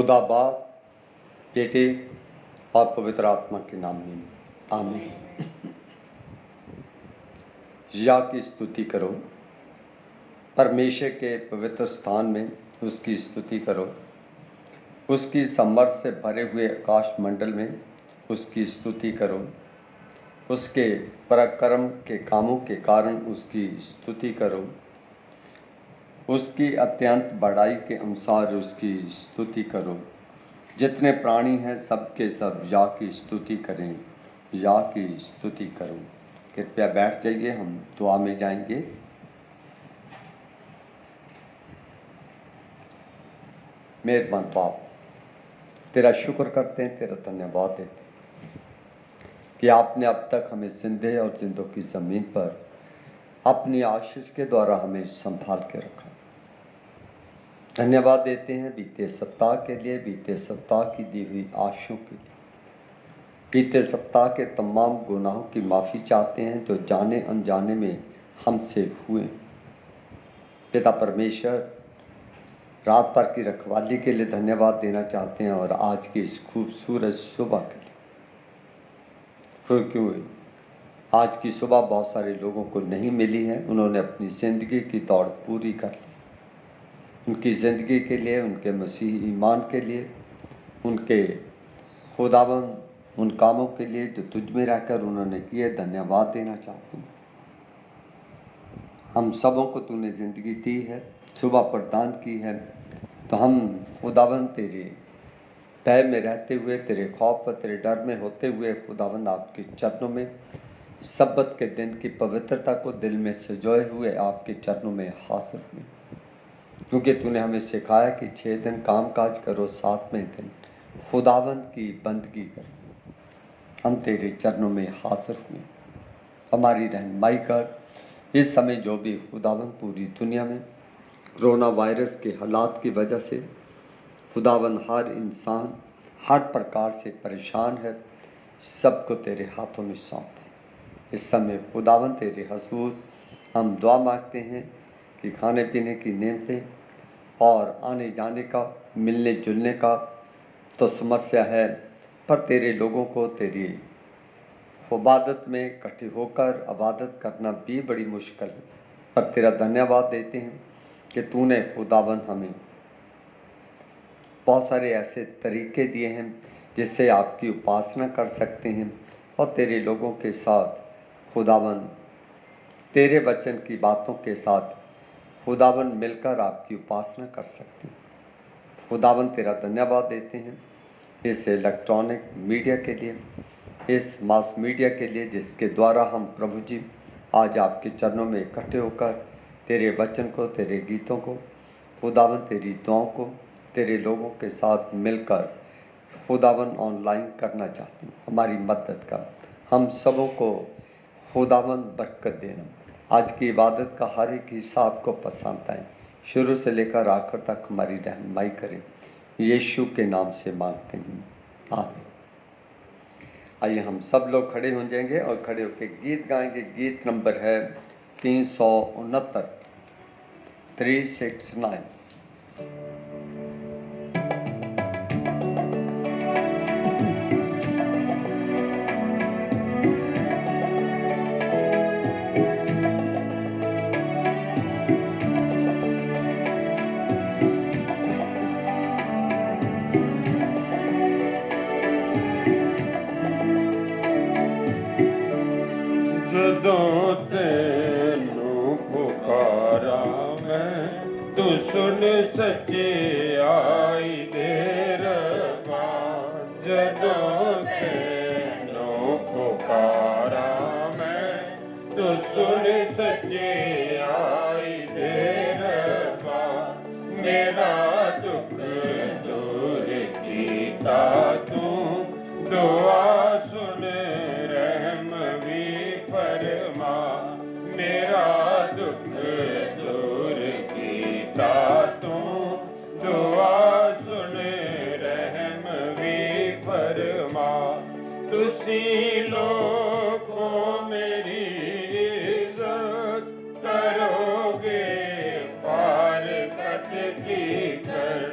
खुदा बाप, बेटे और पवित्र आत्मा के नाम में आमीन। या की स्तुति करो, परमेश्वर के पवित्र स्थान में उसकी स्तुति करो। उसकी समर्थ से भरे हुए आकाश मंडल में उसकी स्तुति करो। उसके पराक्रम के कामों के कारण उसकी स्तुति करो। उसकी अत्यंत बड़ाई के अनुसार उसकी स्तुति करो। जितने प्राणी हैं सबके सब या की स्तुति करें, या की स्तुति करो। कृपया बैठ जाइए, हम दुआ में जाएंगे। मेहरबान बाप, तेरा शुक्र करते हैं, तेरा धन्यवाद देते हैं कि आपने अब तक हमें जिंदे और जिंदों की जमीन पर अपनी आशीष के द्वारा हमें संभाल के रखा। धन्यवाद देते हैं बीते सप्ताह के लिए, बीते सप्ताह की दी हुई आशीषों के लिए। बीते सप्ताह के तमाम गुनाहों की माफ़ी चाहते हैं जो जाने अनजाने में हमसे हुए। पिता परमेश्वर, रात भर की रखवाली के लिए धन्यवाद देना चाहते हैं और आज की इस खूबसूरत सुबह के लिए, क्योंकि आज की सुबह बहुत सारे लोगों को नहीं मिली है। उन्होंने अपनी ज़िंदगी की दौड़ पूरी कर ली। उनकी ज़िंदगी के लिए, उनके मसीही ईमान के लिए, उनके खुदावन उन कामों के लिए जो तुझ में रहकर उन्होंने किए, धन्यवाद देना चाहते हैं। हम सबों को तूने ज़िंदगी दी है, सुबह प्रदान की है, तो हम खुदावन तेरे भय में रहते हुए, तेरे खौफ पर, तेरे डर में होते हुए खुदावन आपके चरणों में सब्बत के दिन की पवित्रता को दिल में सजोए हुए आपके चरणों में हासिल हुए। क्योंकि तूने हमें सिखाया कि 6 दिन काम काज करो, 7वें दिन खुदावंद की बंदगी करो। हम तेरे चरणों में हासिल हुए। हमारी रहनुमाई कर। इस समय जो भी खुदावंद पूरी दुनिया में कोरोना वायरस के हालात की वजह से खुदावंद हर इंसान हर प्रकार से परेशान है, सबको तेरे हाथों में सौंपते हैं। इस समय खुदावंद तेरे हजूर हम दुआ मांगते हैं कि खाने पीने की नेमतें और आने जाने का, मिलने जुलने का तो समस्या है, पर तेरे लोगों को तेरी इबादत में इकट्ठे होकर इबादत करना भी बड़ी मुश्किल है। पर तेरा धन्यवाद देते हैं कि तूने खुदावन हमें बहुत सारे ऐसे तरीके दिए हैं जिससे आपकी उपासना कर सकते हैं और तेरे लोगों के साथ खुदावन तेरे वचन की बातों के साथ खुदावन मिलकर आपकी उपासना कर सकते हैं। खुदावन तेरा धन्यवाद देते हैं इस इलेक्ट्रॉनिक मीडिया के लिए, इस मास मीडिया के लिए जिसके द्वारा हम प्रभु जी आज आपके चरणों में इकट्ठे होकर तेरे वचन को, तेरे गीतों को, खुदावन तेरी दुआओं को तेरे लोगों के साथ मिलकर खुदावन ऑनलाइन करना चाहते हैं। हमारी मदद कर, हम सबों को खुदावन बरकत देना। आज की इबादत का हर एक हिस्सा आपको पसंद आए, शुरू से लेकर आखिर तक हमारी रहनुमाई करें। यीशु के नाम से मांगते हैं, आमीन। आइए हम सब लोग खड़े हो जाएंगे और खड़े होकर गीत गाएंगे। गीत नंबर है 369, 369। ਜਦੋਂ ਤੈਨੂੰ ਪੁਕਾਰਾਂ ਮੈਂ, ਤੂੰ ਸੁਣ ਸੱਚਾਈ ਦੇ ਰੱਬਾ। ਜਦੋਂ ਤੈਨੂੰ ਪੁਕਾਰਾਂ ਮੈਂ, ਤੂੰ ਸੁਣ ਸੱਚਾਈ ਦੇ ਰੱਬਾ। ਮੇਰਾ ਦੁੱਖ ਦੂਰ ਕੀਤਾ ਤੂੰ, ਦੁਆ ਸੁਣ ਰਹਿਮ ਵੀ ਫਰਮਾ। ਮੇਰਾ ਦੁੱਖ ਦੂਰ ਕੀਤਾ ਤੂੰ, ਦੁਆ ਸੁਣ ਰਹਿਮ ਵੀ ਫਰਮਾ। ਤੁਸੀਂ ਲੋਕੋ ਮੇਰੀ ਇੱਜ਼ਤ ਕਰੋਗੇ, ਪਾਰ ਕਤ ਕੀ ਕਰ।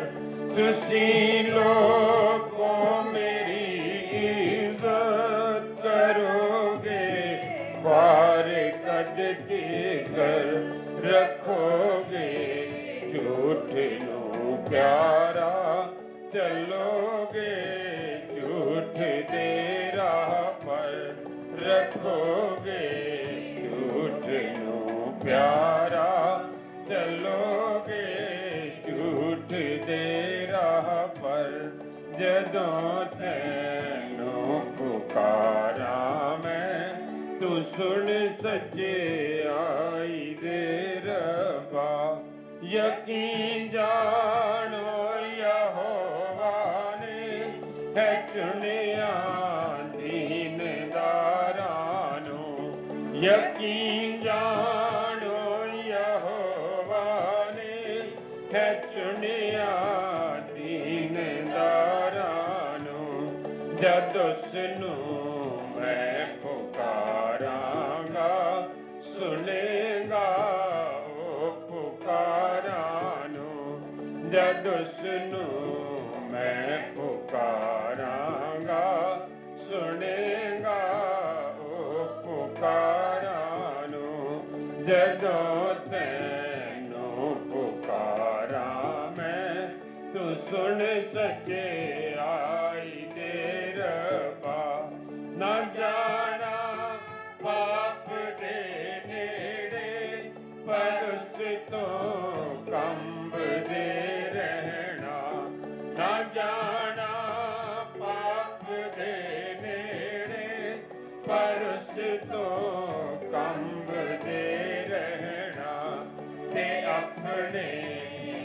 ਤੁਸੀਂ प्यारा चलोगे झूठ दे राह पर रखोगे झूठ नू प्यारा चलोगे झूठ दे राह पर जदों तैनू पुकारा मैं तू सुन सच्चे आई दे रब्बा यकीन जानो यहोवा ने है चुनिया दीनदारां नू यकीन जानो यहोवा ने है चुनिया दीनदारां नू जद उसनू मैं पुकारांगा सुनेगा ओ पुकारां नू जद उसनू मैं पुकारांगा सुनेगा ओ पुकारां नू जदों तैनू पुकारा मैं तू सुन सके आई दे रब्बा ना जाना पाप दे नेड़े पर उस तो कंब दे रहना ना जाना पाप दे नेड़े पर उस तो कंब दे रहना ते अपने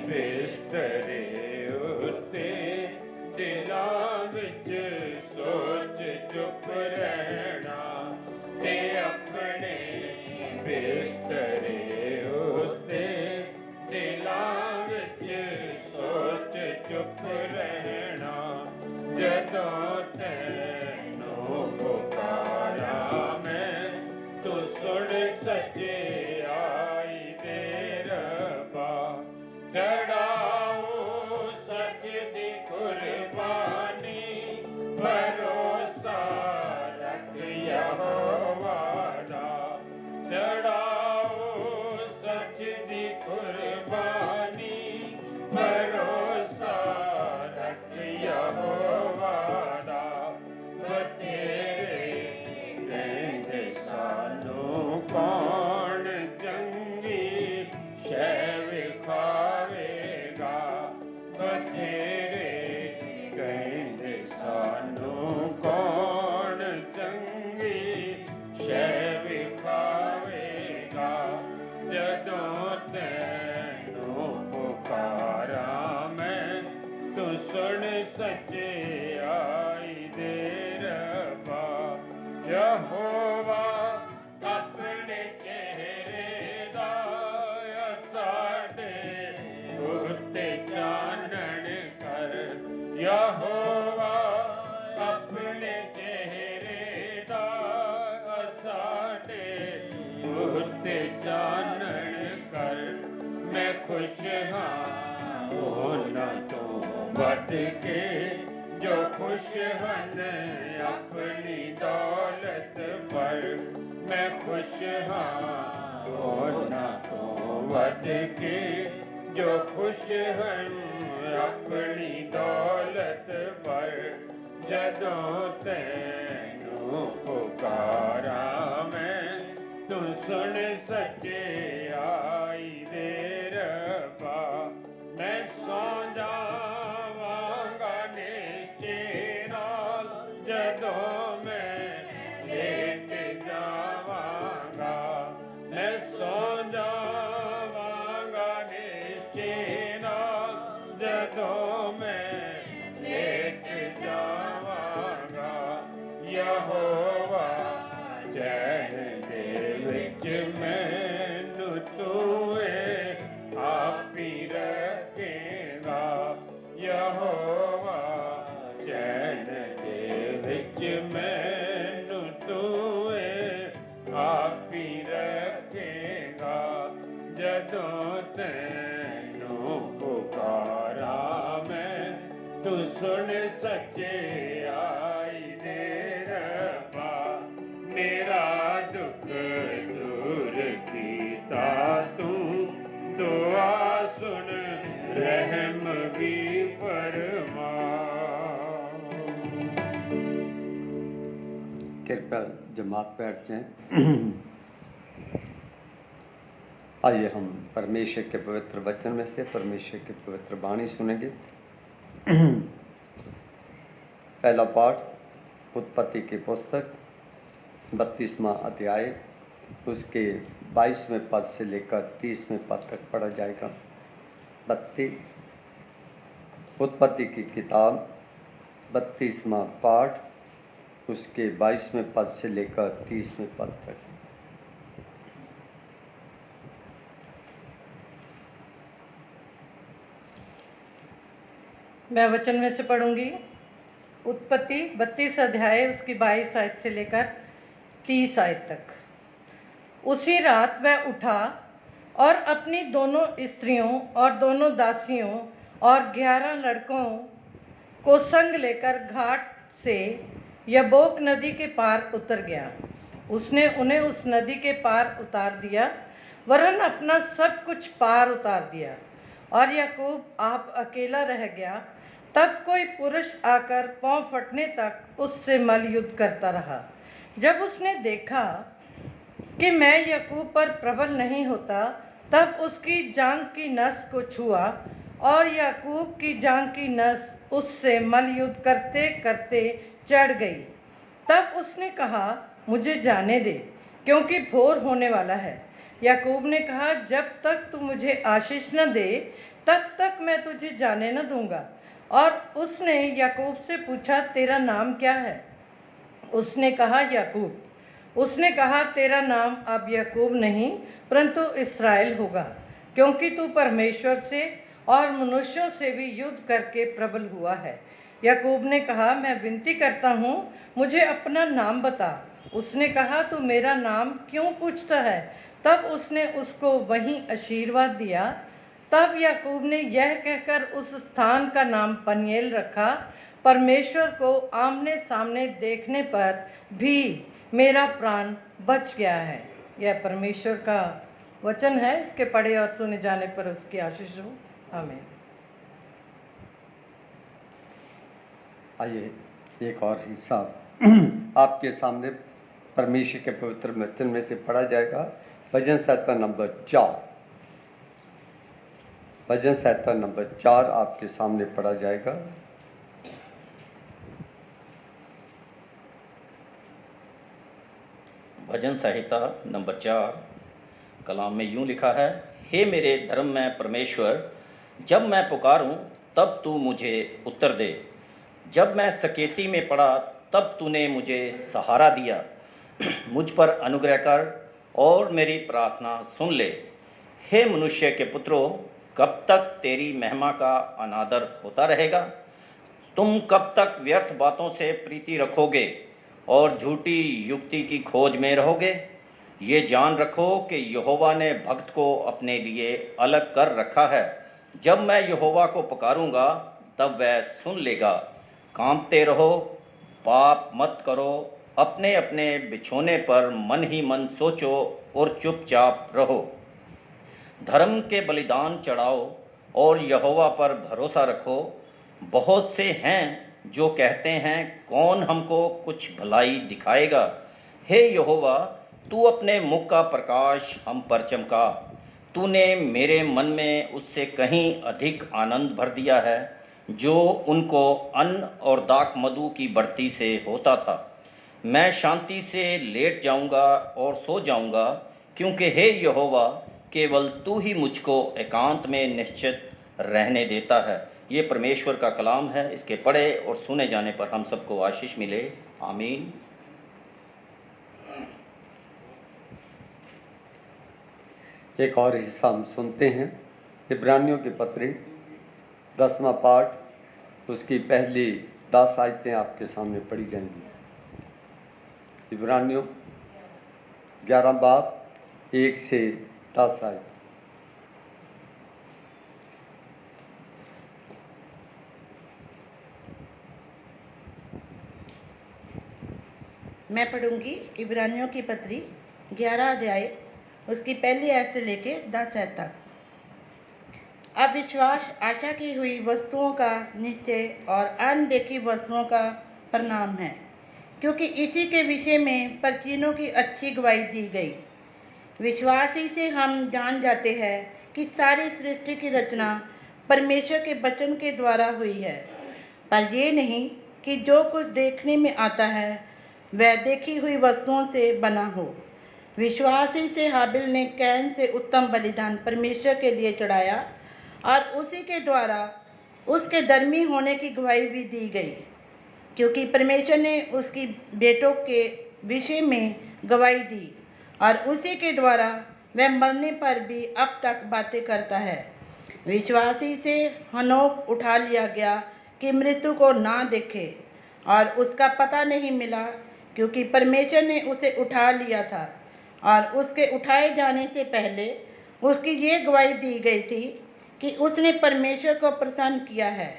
बिस्तरे उत्ते दिलां विच सोच चुप रहना ते अपने बिस्तरे उत्ते दिलां विच सोच चुप रहना जदों तैनू पुकारा मैं तू सुन सच्चे आई दे रब्बा चढ़ाओ सच दी कुर्बानी भरोसा रख यहोवा दा चढ़ाओ सच दी कुर्बानी भरोसा रख यहोवा दा बतेरे कहंदे सानू कौन चंगी शै विखावेगा बतेरे कहंदे सानू कौन चंगी शै विखावेगा जदों तैनू पुकारा मैं तू सुन सच्चे आई दे रब्बा यहोवा अपने चेहरे दा साडे उत्ते चानण कर यहोवा अपने चेहरे दा साडे उत्ते चानण कर मैं खुश हाँ होना तो बद के जो खुश हन अपनी दौलत पर मैं खुश हाँ होना तो बद के जो खुश हन अपनी दौलत पर जदों तैनू पुकारा मैं तू सुन सच्चे आई दे रब्बा मैं सौ जावांगा निश्चे नाल जदों मैं लेट जावांगा मैं सौ जावांगा निश्चे नाल जदों मैं लेट जावांगा यहोवा चैन दे विच मैनू तू आप ही रखेगा यहोवा चैन दे विच मैनू तू आप ही रखेगा जदों तैनू पुकारा मैं तू सुन सच्चे आई दे रब्बा मेरा दुख दूर कीता तू दुआ सुन रह रहम भी फरमा। कृपया जमात बैठ जाएं। आइए हम परमेश्वर के पवित्र वचन में से परमेश्वर की पवित्र वाणी सुनेंगे। पहला पाठ उत्पत्ति की पुस्तक 32वां अध्याय उसके 22वें पद से लेकर 30वें पद तक पढ़ा जाएगा। उत्पत्ति की किताब 32वां पाठ उसके 22वें पद से लेकर 30वें पद तक। मैं वचन में से पढ़ूंगी। उत्पत्ति 32 अध्याय उसकी 22 आयत से लेकर 30 आयत तक। उसी रात वह उठा और अपनी दोनों स्त्रियों और दोनों दासियों और 11 लड़कों को संग लेकर घाट से यब्बोक नदी के पार उतर गया। उसने उन्हें उस नदी के पार उतार दिया, वरन अपना सब कुछ पार उतार दिया, और याकूब आप अकेला रह गया। तब कोई पुरुष आकर पांव फटने तक उससे मल युद्ध करता रहा। जब उसने देखा कि मैं याकूब पर प्रबल नहीं होता, तब उसकी जांघ की नस को छुआ, और याकूब की जांघ की नस उससे मल युद्ध करते करते चढ़ गई। तब उसने कहा, मुझे जाने दे, क्योंकि भोर होने वाला है। याकूब ने कहा, जब तक तू मुझे आशीष न दे, तब तक मैं तुझे जाने न दूंगा। और उसने याकूब से पूछा, तेरा नाम क्या है? उसने कहा, याकूब। उसने कहा, तेरा नाम अब याकूब नहीं परंतु इस्राएल होगा, क्योंकि तू परमेश्वर से और मनुष्यों से भी युद्ध करके प्रबल हुआ है। याकूब ने कहा, मैं विनती करता हूँ, मुझे अपना नाम बता। उसने कहा, तू मेरा नाम क्यों पूछता है? तब उसने उसको वहीं आशीर्वाद दिया। तब याकूब ने यह कहकर उस स्थान का नाम पनिएल रखा, परमेश्वर को आमने सामने देखने पर भी मेरा प्राण बच गया है। यह परमेश्वर का वचन है। इसके पढ़े और सुने जाने पर उसकी आशीष हो। आमीन। आइए एक और हिस्सा आपके सामने परमेश्वर के पवित्र वचन में से पढ़ा जाएगा। भजन संहिता नंबर 4। भजन संहिता नंबर 4 आपके सामने पढ़ा जाएगा। भजन संहिता नंबर 4 कलाम में यूं लिखा है, हे मेरे धर्म में परमेश्वर, जब मैं पुकारूं तब तू मुझे उत्तर दे। जब मैं सकेती में पड़ा तब तूने मुझे सहारा दिया। मुझ पर अनुग्रह कर और मेरी प्रार्थना सुन ले। हे मनुष्य के पुत्रों, कब तक तेरी महिमा का अनादर होता रहेगा? तुम कब तक व्यर्थ बातों से प्रीति रखोगे और झूठी युक्ति की खोज में रहोगे? ये जान रखो कि यहोवा ने भक्त को अपने लिए अलग कर रखा है। जब मैं यहोवा को पुकारूंगा तब वह सुन लेगा। कांपते रहो, पाप मत करो, अपने अपने बिछोने पर मन ही मन सोचो और चुपचाप रहो। धर्म के बलिदान चढ़ाओ और यहोवा पर भरोसा रखो। बहुत से हैं जो कहते हैं, कौन हमको कुछ भलाई दिखाएगा? हे यहोवा, तू अपने मुख का प्रकाश हम पर चमका। तूने मेरे मन में उससे कहीं अधिक आनंद भर दिया है, जो उनको अन्न और दाख मधु की बढ़ती से होता था। मैं शांति से लेट जाऊंगा और सो जाऊंगा, क्योंकि हे यहोवा, केवल तू ही मुझको एकांत में निश्चित रहने देता है। ये परमेश्वर का कलाम है। इसके पढ़े और सुने जाने पर हम सबको आशीष मिले। आमीन। एक और हिस्सा हम सुनते हैं। इब्रानियों की पत्री 10वां पाठ उसकी पहली 10 आयतें आपके सामने पढ़ी जाएंगी। इब्रानियों 11 बाब 1 से 10 आयत। मैं पढ़ूंगी इब्रानियों की पत्री 11 अध्याय उसकी पहली आयत से लेके 10 आयत तक। अविश्वास आशा की हुई वस्तुओं का निश्चय और अनदेखी वस्तुओं का परिणाम है, क्योंकि इसी के विषय में प्राचीनों की अच्छी गवाही दी गई। विश्वास ही से हम जान जाते हैं कि सारी सृष्टि की रचना परमेश्वर के वचन के द्वारा हुई है, पर ये नहीं कि जो कुछ देखने में आता है वह देखी हुई वस्तुओं से बना हो। विश्वास ही से हाबिल ने कैन से उत्तम बलिदान परमेश्वर के लिए चढ़ाया और उसी के द्वारा उसके धर्मी होने की गवाही भी दी गई, क्योंकि परमेश्वर ने उसकी बेटों के विषय में गवाही दी और उसी के द्वारा वह मरने पर भी अब तक बातें करता है। विश्वासी से हनोक उठा लिया गया कि मृत्यु को ना देखे और उसका पता नहीं मिला, क्योंकि परमेश्वर ने उसे उठा लिया था और उसके उठाए जाने से पहले उसकी ये गवाही दी गई थी कि उसने परमेश्वर को प्रसन्न किया है,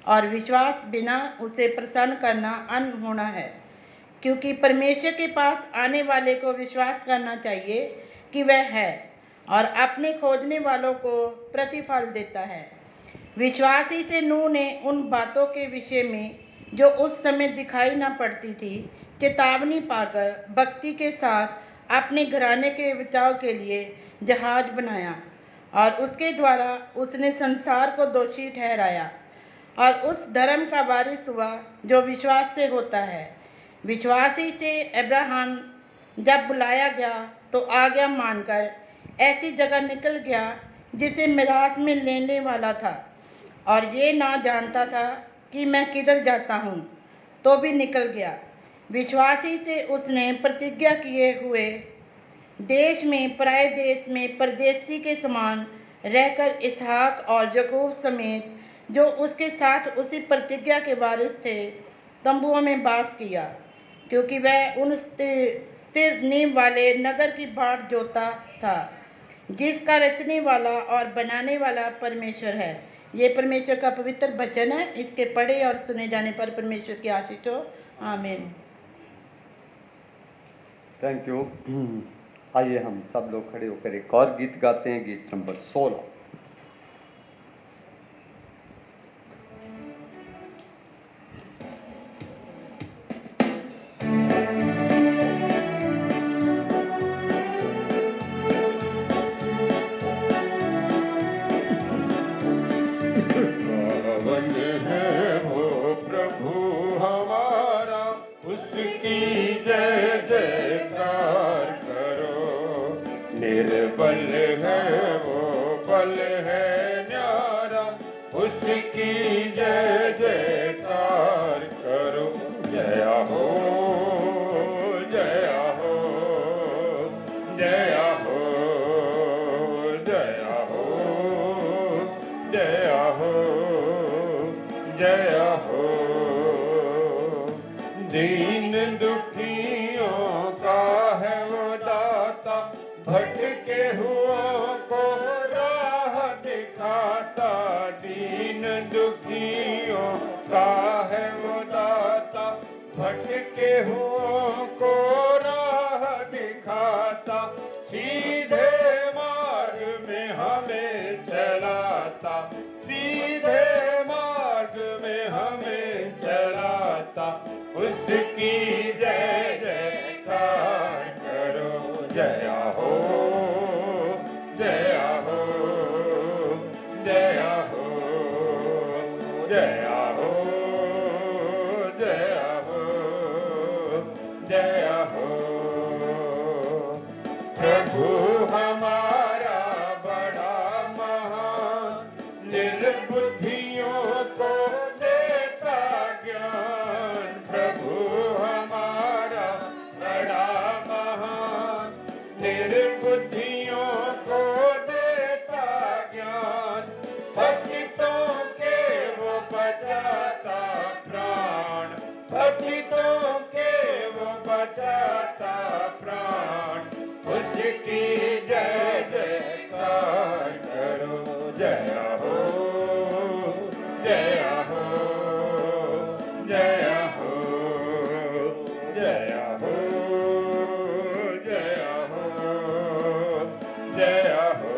और विश्वास बिना उसे प्रसन्न करना अनहोना है, क्योंकि परमेश्वर के पास आने वाले को विश्वास करना चाहिए कि वह है और अपने खोजने वालों को प्रतिफल देता है। विश्वास ही से नूह ने उन बातों के विषय में जो उस समय दिखाई न पड़ती थी चेतावनी पाकर भक्ति के साथ अपने घराने के बचाव के लिए जहाज बनाया, और उसके द्वारा उसने संसार को दोषी ठहराया और उस धर्म का वारिस हुआ जो विश्वास से होता है। विश्वासी से अब्राहम जब बुलाया गया तो आज्ञा मानकर ऐसी जगह निकल गया जिसे मिरास में लेने वाला था, और ये ना जानता था कि मैं किधर जाता हूँ, तो भी निकल गया। विश्वासी से उसने प्रतिज्ञा किए हुए देश में पराए देश में परदेसी के समान रहकर इसहाक और याकूब समेत जो उसके साथ उसी प्रतिज्ञा के वारिस थे तंबुओं में वास किया, क्योंकि वह उन स्थिर नींव वाले नगर की बाट जोता था जिसका रचने वाला और बनाने वाला परमेश्वर है। ये परमेश्वर का पवित्र वचन है। इसके पढ़े और सुने जाने पर परमेश्वर की आशीष हो। आमीन। Thank you. आइए हम सब लोग खड़े होकर एक और गीत गाते हैं, गीत नंबर 16। बल है वो बल है न्यारा, उसकी जय जयकार करो। जया हो जया हो जया हो जया हो जया हो जया हो। दीन दुखियों का है वो दाता, भटके हुओं को राह दिखाता। दीन दुखियों का है वो दाता, भटके हुओं को राह दिखाता। सीधे मार्ग में हमें चलाता, सीधे मार्ग में हमें चलाता। उसकी जय जयकार करो। जया हो जया हो जया हो जया हो जया हो जया हो। प्रभु हमारा बड़ा महान, निर्बुद्धियों को देता ज्ञान। प्रभु हमारा बड़ा महान, निर्बुद्धियों को देता ज्ञान। पतितों के वो बचाता प्राण, पतितों के वो बचाता प्राण। उसकी जय जयकार करो। जया हो जया हो जया हो जया हो जया हो जया हो।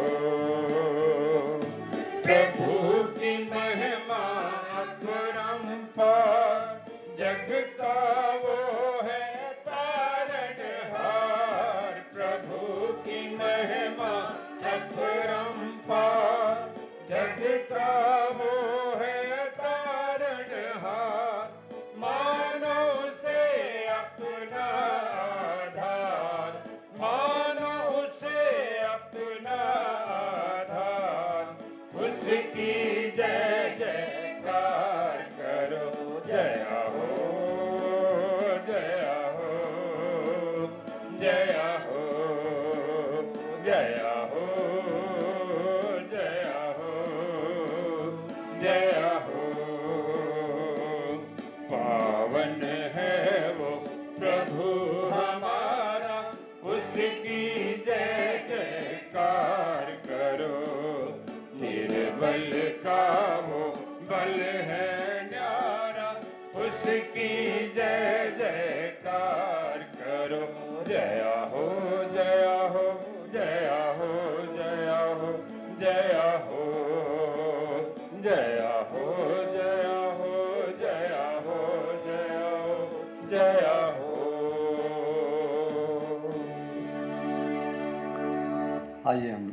जया हो, जया हो, जया हो, जया हो। आइए हम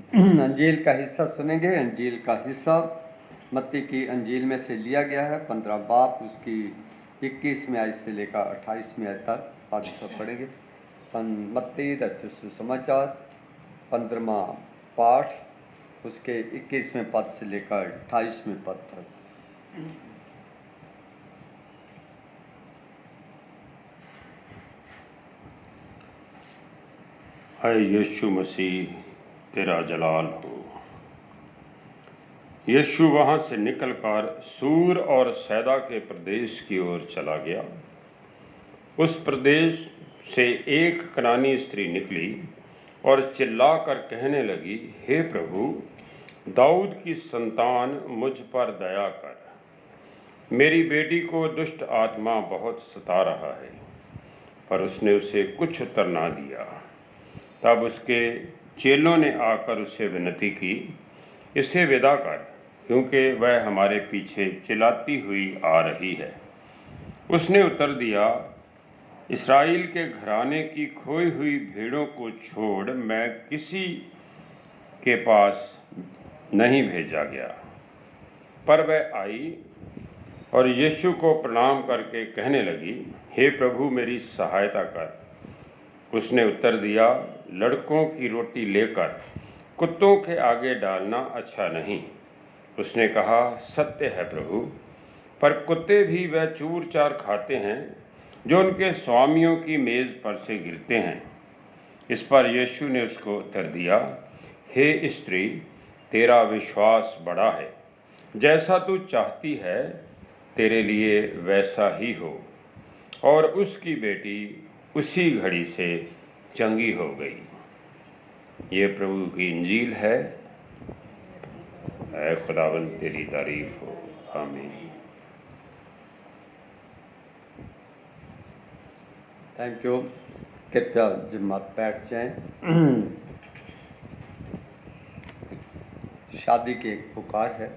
अंजील का हिस्सा सुनेंगे। अंजील का हिस्सा मत्ती की अंजील में से लिया गया है। 15 बाब उसकी 21वीं आयत से लेकर 28वीं आयत तक आज सब पढ़ेंगे। मत्ती रचित सुसमाचार 15वां पाठ उसके 21वें पद से लेकर 28वें पद तक। हाय यीशु मसीह, तेरा जलाल हो। यीशु वहां से निकलकर सूर और सैदा के प्रदेश की ओर चला गया। उस प्रदेश से एक कनानी स्त्री निकली और चिल्लाकर कहने लगी, हे प्रभु, दाऊद की संतान, मुझ पर दया कर। मेरी बेटी को दुष्ट आत्मा बहुत सता रहा है। पर उसने उसे कुछ उत्तर ना दिया। तब उसके चेलों ने आकर उससे विनती की, इसे विदा कर, क्योंकि वह हमारे पीछे चिल्लाती हुई आ रही है। उसने उत्तर दिया, इस्राएल के घराने की खोई हुई भेड़ों को छोड़ मैं किसी के पास नहीं भेजा गया। पर वह आई और यीशु को प्रणाम करके कहने लगी, हे प्रभु, मेरी सहायता कर। उसने उत्तर दिया, लड़कों की रोटी लेकर कुत्तों के आगे डालना अच्छा नहीं। उसने कहा, सत्य है प्रभु, पर कुत्ते भी वह चूर चार खाते हैं जो उनके स्वामियों की मेज पर से गिरते हैं। इस पर यीशु ने उसको उत्तर दिया, हे स्त्री, तेरा विश्वास बड़ा है, जैसा तू चाहती है तेरे लिए वैसा ही हो। और उसकी बेटी उसी घड़ी से चंगी हो गई। ये प्रभु की इंजील है। ऐ खुदावंद, तेरी तारीफ हो। आमीन। Thank you. कृपया जिम्मत बैठ जाएं। शादी की एक पुकार है।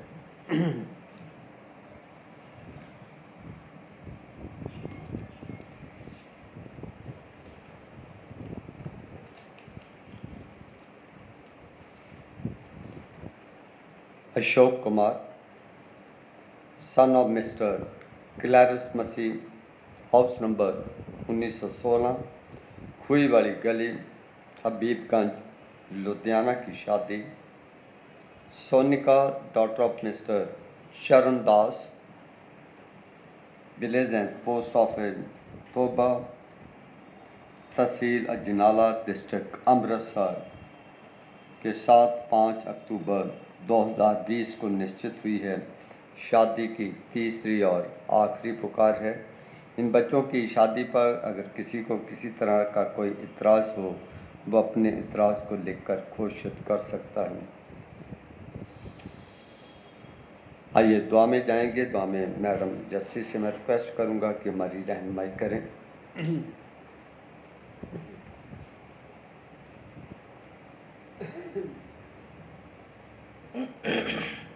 Ashok Kumar, son of mister Clarice Masih, house number 1916, खुई वाली गली, हबीबगंज, लुधियाना की शादी। सोनिका, डॉटर ऑफ मिस्टर शरण दास, विलेज एंड पोस्ट ऑफिस तोबा, तहसील अजनाला, डिस्ट्रिक्ट अमृतसर के साथ 5 अक्टूबर 2020 को निश्चित हुई है। शादी की तीसरी और आखिरी पुकार है। इन बच्चों की शादी पर अगर किसी को किसी तरह का कोई इतराज़ हो, वो अपने इतराज़ को लिखकर घोषित कर सकता है। आइए दुआ में जाएंगे। दुआ में मैडम जस्सी से मैं रिक्वेस्ट करूंगा कि हमारी रहनुमाई करें।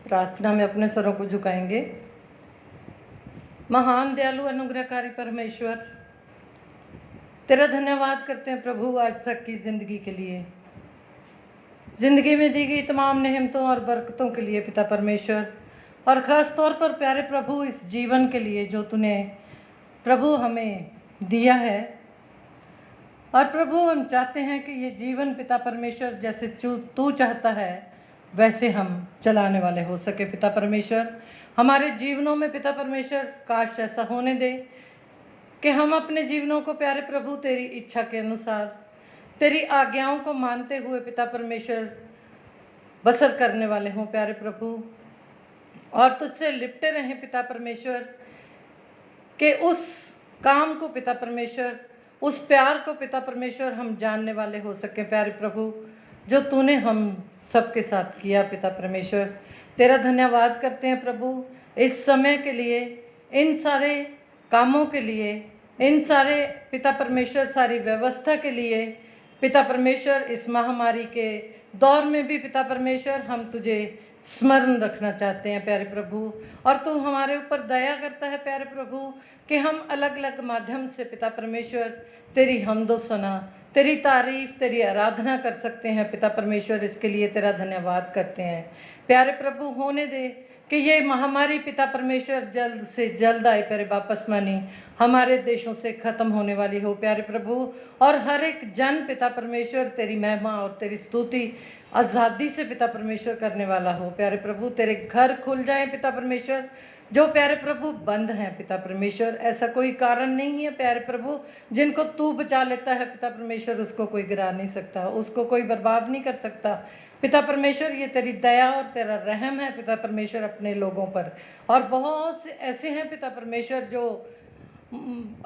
प्रार्थना में अपने स्वरों को झुकाएंगे। महान दयालु अनुग्रहकारी परमेश्वर, तेरा धन्यवाद करते हैं प्रभु आज तक की जिंदगी के लिए, जिंदगी में दी गई तमाम नेमतों और बरकतों के लिए पिता परमेश्वर, और ख़ास तौर पर प्यारे प्रभु इस जीवन के लिए जो तूने प्रभु हमें दिया है। और प्रभु हम चाहते हैं कि ये जीवन पिता परमेश्वर जैसे तू चाहता है वैसे हम चलाने वाले हो सके। पिता परमेश्वर, हमारे जीवनों में पिता परमेश्वर काश ऐसा होने दे कि हम अपने जीवनों को प्यारे प्रभु तेरी इच्छा के अनुसार, तेरी आज्ञाओं को मानते हुए पिता परमेश्वर बसर करने वाले हों प्यारे प्रभु, और तुझसे लिपटे रहें पिता परमेश्वर कि उस काम को पिता परमेश्वर, उस प्यार को पिता परमेश्वर हम जानने वाले हो सके प्यारे प्रभु, जो तूने हम सबके साथ किया। पिता परमेश्वर, तेरा धन्यवाद करते हैं प्रभु इस समय के लिए, इन सारे कामों के लिए, इन सारे पिता परमेश्वर सारी व्यवस्था के लिए। पिता परमेश्वर, इस महामारी के दौर में भी पिता परमेश्वर हम तुझे स्मरण रखना चाहते हैं प्यारे प्रभु। और तू हमारे ऊपर दया करता है प्यारे प्रभु कि हम अलग अलग माध्यम से पिता परमेश्वर तेरी हमदो सना, तेरी तारीफ, तेरी आराधना कर सकते हैं पिता परमेश्वर। इसके लिए तेरा धन्यवाद करते हैं प्यारे प्रभु। होने दे कि ये महामारी पिता परमेश्वर जल्द से जल्द आए प्यारे वापस मानी, हमारे देशों से खत्म होने वाली हो प्यारे प्रभु। और हर एक जन पिता परमेश्वर तेरी महिमा और तेरी स्तुति आज़ादी से पिता परमेश्वर करने वाला हो प्यारे प्रभु। तेरे घर खुल जाए पिता परमेश्वर जो प्यारे प्रभु बंद हैं पिता परमेश्वर। ऐसा कोई कारण नहीं है प्यारे प्रभु, जिनको तू बचा लेता है पिता परमेश्वर उसको कोई गिरा नहीं सकता, उसको कोई बर्बाद नहीं कर सकता पिता परमेश्वर। ये तेरी दया और तेरा रहम है पिता परमेश्वर अपने लोगों पर। और बहुत से ऐसे हैं पिता परमेश्वर जो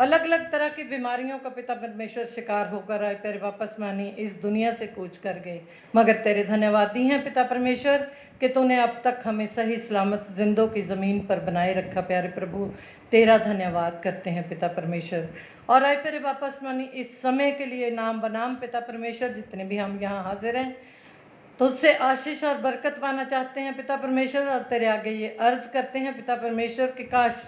अलग अलग तरह की बीमारियों का पिता परमेश्वर शिकार होकर आए तेरे वापस मानी इस दुनिया से कूच कर गए, मगर तेरे धन्यवादी हैं पिता परमेश्वर कि तूने अब तक हमें सही सलामत जिंदों की ज़मीन पर बनाए रखा प्यारे प्रभु। तेरा धन्यवाद करते हैं पिता परमेश्वर। और आए तेरे वापस मानी इस समय के लिए नाम बनाम पिता परमेश्वर जितने भी हम यहाँ हाजिर हैं तो उससे आशीष और बरकत पाना चाहते हैं पिता परमेश्वर। और तेरे आगे ये अर्ज करते हैं पिता परमेश्वर कि काश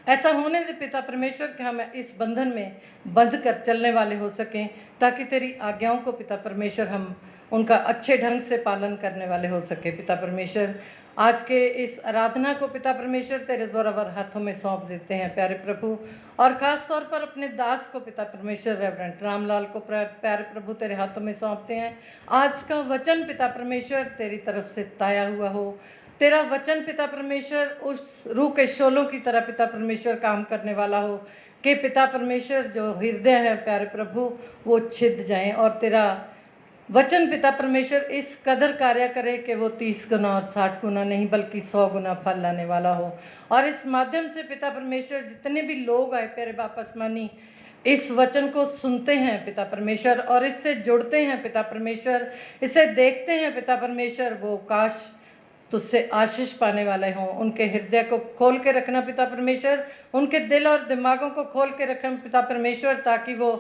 ऐसा होने दे पिता परमेश्वर कि हम इस बंधन में बंध कर चलने वाले हो सकें, ताकि तेरी आज्ञाओं को पिता परमेश्वर हम उनका अच्छे ढंग से पालन करने वाले हो सके पिता परमेश्वर। आज के इस आराधना को पिता परमेश्वर तेरे जोरावर हाथों में सौंप देते हैं प्यारे प्रभु। और खास तौर पर अपने दास को पिता परमेश्वर रेवरेंट रामलाल को प्यारे प्रभु तेरे हाथों में सौंपते हैं। आज का वचन पिता परमेश्वर तेरी तरफ से ताया हुआ हो, तेरा वचन पिता परमेश्वर उस रूह के शोलों की तरह पिता परमेश्वर काम करने वाला हो कि पिता परमेश्वर जो हृदय है प्यारे प्रभु वो छिद जाएं। और तेरा वचन पिता परमेश्वर इस कदर कार्य करे कि वो 30 गुना और 60 गुना नहीं बल्कि 100 गुना फल लाने वाला हो। और इस माध्यम से पिता परमेश्वर जितने भी लोग आए प्यारे वापस मानी इस वचन को सुनते हैं पिता परमेश्वर और इससे जुड़ते हैं पिता परमेश्वर, इसे देखते हैं पिता परमेश्वर, वो काश तुझसे आशीष पाने वाले हों। उनके हृदय को खोल के रखना पिता परमेश्वर, उनके दिल और दिमागों को खोल के रखना पिता परमेश्वर, ताकि वो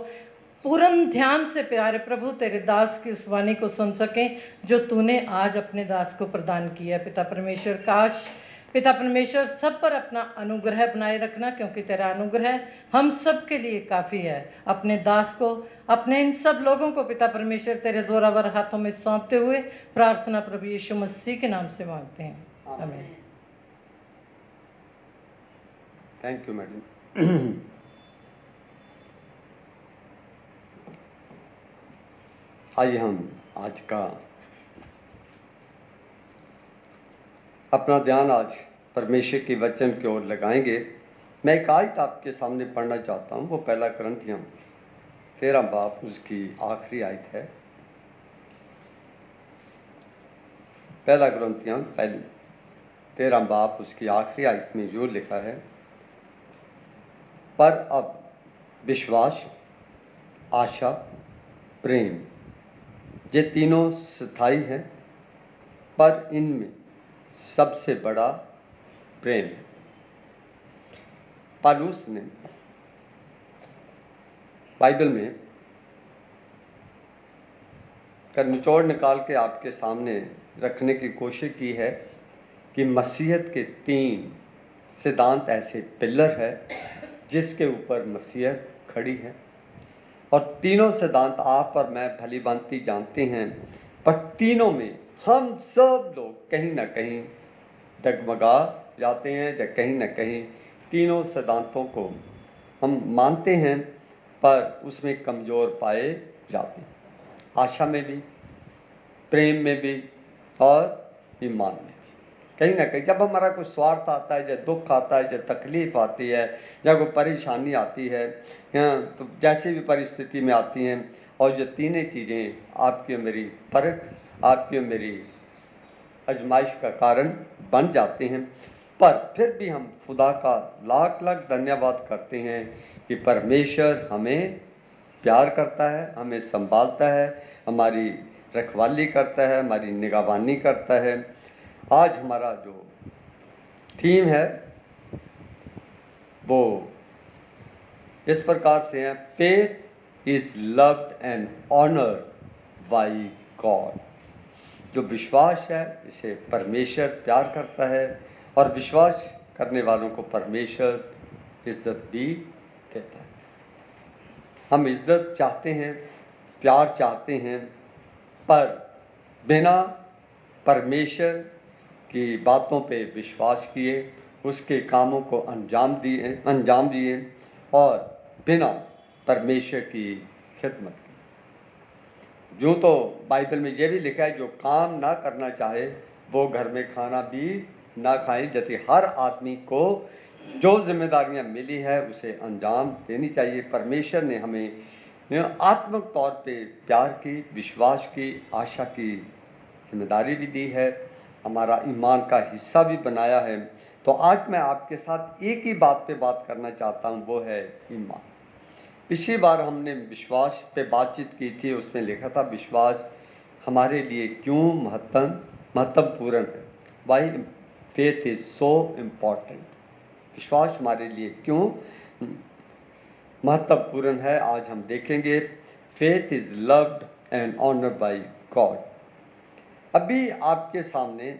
पूर्ण ध्यान से प्यारे प्रभु तेरे दास की उस वाणी को सुन सकें जो तूने आज अपने दास को प्रदान किया पिता परमेश्वर। काश पिता परमेश्वर सब पर अपना अनुग्रह बनाए रखना, क्योंकि तेरा अनुग्रह हम सब के लिए काफ़ी है। अपने दास को, अपने इन सब लोगों को पिता परमेश्वर तेरे जोरावर हाथों में सौंपते हुए प्रार्थना प्रभु यीशु मसीह के नाम से मांगते हैं, आमीन। Thank you madam. आइए हम आज का अपना ध्यान आज परमेश्वर के वचन की ओर लगाएंगे। मैं एक आयत आपके सामने पढ़ना चाहता हूँ, वो पहला कुरिन्थियों 13 बाब उसकी आखिरी आयत है। पहला कुरिन्थियों 13 बाब उसकी आखिरी आयत में जो लिखा है, पर अब विश्वास, आशा, प्रेम ये तीनों स्थायी हैं, पर इनमें सबसे बड़ा प्रेम है। पौलुस ने बाइबल में का निचोड़ निकाल के आपके सामने रखने की कोशिश की है कि मसीहत के 3 सिद्धांत ऐसे पिलर है जिसके ऊपर मसीहत खड़ी है। और तीनों सिद्धांत आप और मैं भली भांति जानते हैं, पर तीनों में हम सब लोग कहीं ना कहीं डगमगा जाते हैं, या कहीं ना कहीं तीनों सिद्धांतों को हम मानते हैं पर उसमें कमज़ोर पाए जाते हैं। आशा में भी, प्रेम में भी और ईमान में भी। कहीं ना कहीं जब हमारा कोई स्वार्थ आता है, जब दुख आता है, जब तकलीफ आती है, जब कोई परेशानी आती है, तो जैसी भी परिस्थिति में आती हैं, और जो तीनों चीज़ें आपकी और मेरी परख, आपकी और मेरी आजमाइश का कारण बन जाते हैं, पर फिर भी हम खुदा का लाख लाख धन्यवाद करते हैं कि परमेश्वर हमें प्यार करता है, हमें संभालता है, हमारी रखवाली करता है, हमारी निगहबानी करता है। आज हमारा जो थीम है वो इस प्रकार से है, faith is loved and honoured by God. जो विश्वास है इसे परमेश्वर प्यार करता है और विश्वास करने वालों को परमेश्वर इज्जत भी देता है। हम इज्जत चाहते हैं, प्यार चाहते हैं, पर बिना परमेश्वर की बातों पे विश्वास किए, उसके कामों को अंजाम दिए और बिना परमेश्वर की खिदमत की। जो तो बाइबल में यह भी लिखा है, जो काम ना करना चाहे वो घर में खाना भी ना खाए। जैसे हर आदमी को जो जिम्मेदारियां मिली है उसे अंजाम देनी चाहिए। परमेश्वर ने हमें आत्मिक तौर पे प्यार की, विश्वास की, आशा की जिम्मेदारी भी दी है, हमारा ईमान का हिस्सा भी बनाया है। तो आज मैं आपके साथ एक ही बात पे बात करना चाहता हूँ, वो है ईमान। पिछली बार हमने विश्वास पे बातचीत की थी, उसमें लिखा था विश्वास हमारे लिए क्यों महत्वपूर्ण है। Why faith is so important. विश्वास हमारे लिए क्यों महत्वपूर्ण है, आज हम देखेंगे। Faith is loved and honoured by God. अभी आपके सामने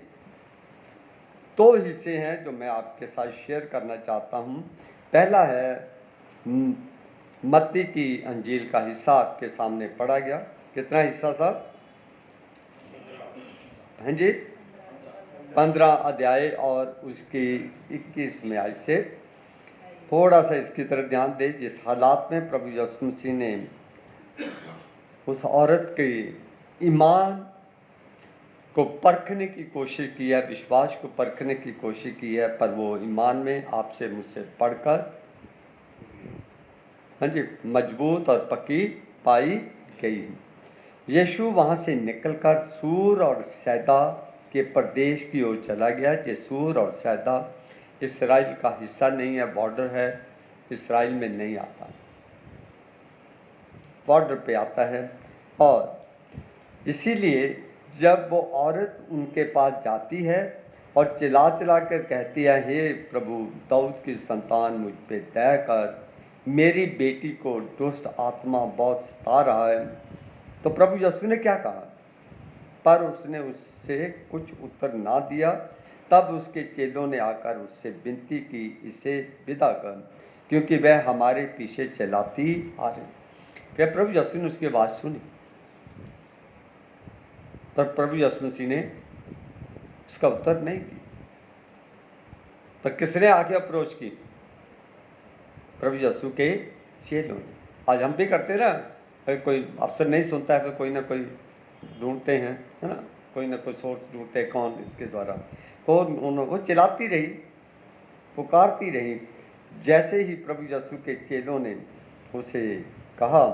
दो हिस्से हैं जो मैं आपके साथ शेयर करना चाहता हूं। पहला है मत्ती की अंजील का हिस्सा आपके सामने पढ़ा गया। कितना हिस्सा था? हाँ जी, 15 अध्याय और उसकी 21वें आयत से। थोड़ा सा इसकी तरफ ध्यान दें। जिस हालात में प्रभु यीशु मसीह ने उस औरत के ईमान को परखने की कोशिश की है, विश्वास को परखने की कोशिश की है, पर वो ईमान में आपसे मुझसे पढ़कर हाँ जी मजबूत और पक्की पाई गई। यीशु वहां से निकलकर सूर और सैदा के प्रदेश की ओर चला गया। जो सूर और सैदा इस्राएल का हिस्सा नहीं है, बॉर्डर है, इस्राएल में नहीं आता, बॉर्डर पे आता है। और इसीलिए जब वो औरत उनके पास जाती है और चिल्ला चिल्ला कर कहती है, हे प्रभु दाऊद की संतान मुझ पे दया कर, मेरी बेटी को दुष्ट आत्मा बहुत सता रहा है, तो प्रभु यीशु ने क्या कहा? पर उसने उससे कुछ उत्तर ना दिया। तब उसके चेलों ने आकर उससे विनती की, इसे विदा कर, क्योंकि वह हमारे पीछे चिल्लाती आ रही। फिर प्रभु यीशु ने उसकी बात सुनी, पर प्रभु यीशु मसीह ने उसका उत्तर नहीं दिया। पर किसने आके अप्रोच की? प्रभु यीशु के चेलों ने। आज हम भी करते ना, कोई अफसर नहीं सुनता है तो कोई ना कोई ढूंढते हैं, है ना, कोई ना कोई सोर्स ढूंढते हैं, कौन इसके द्वारा। तो वो चिल्लाती रही, पुकारती रही। जैसे ही प्रभु यीशु के चेलों ने उसे कहा,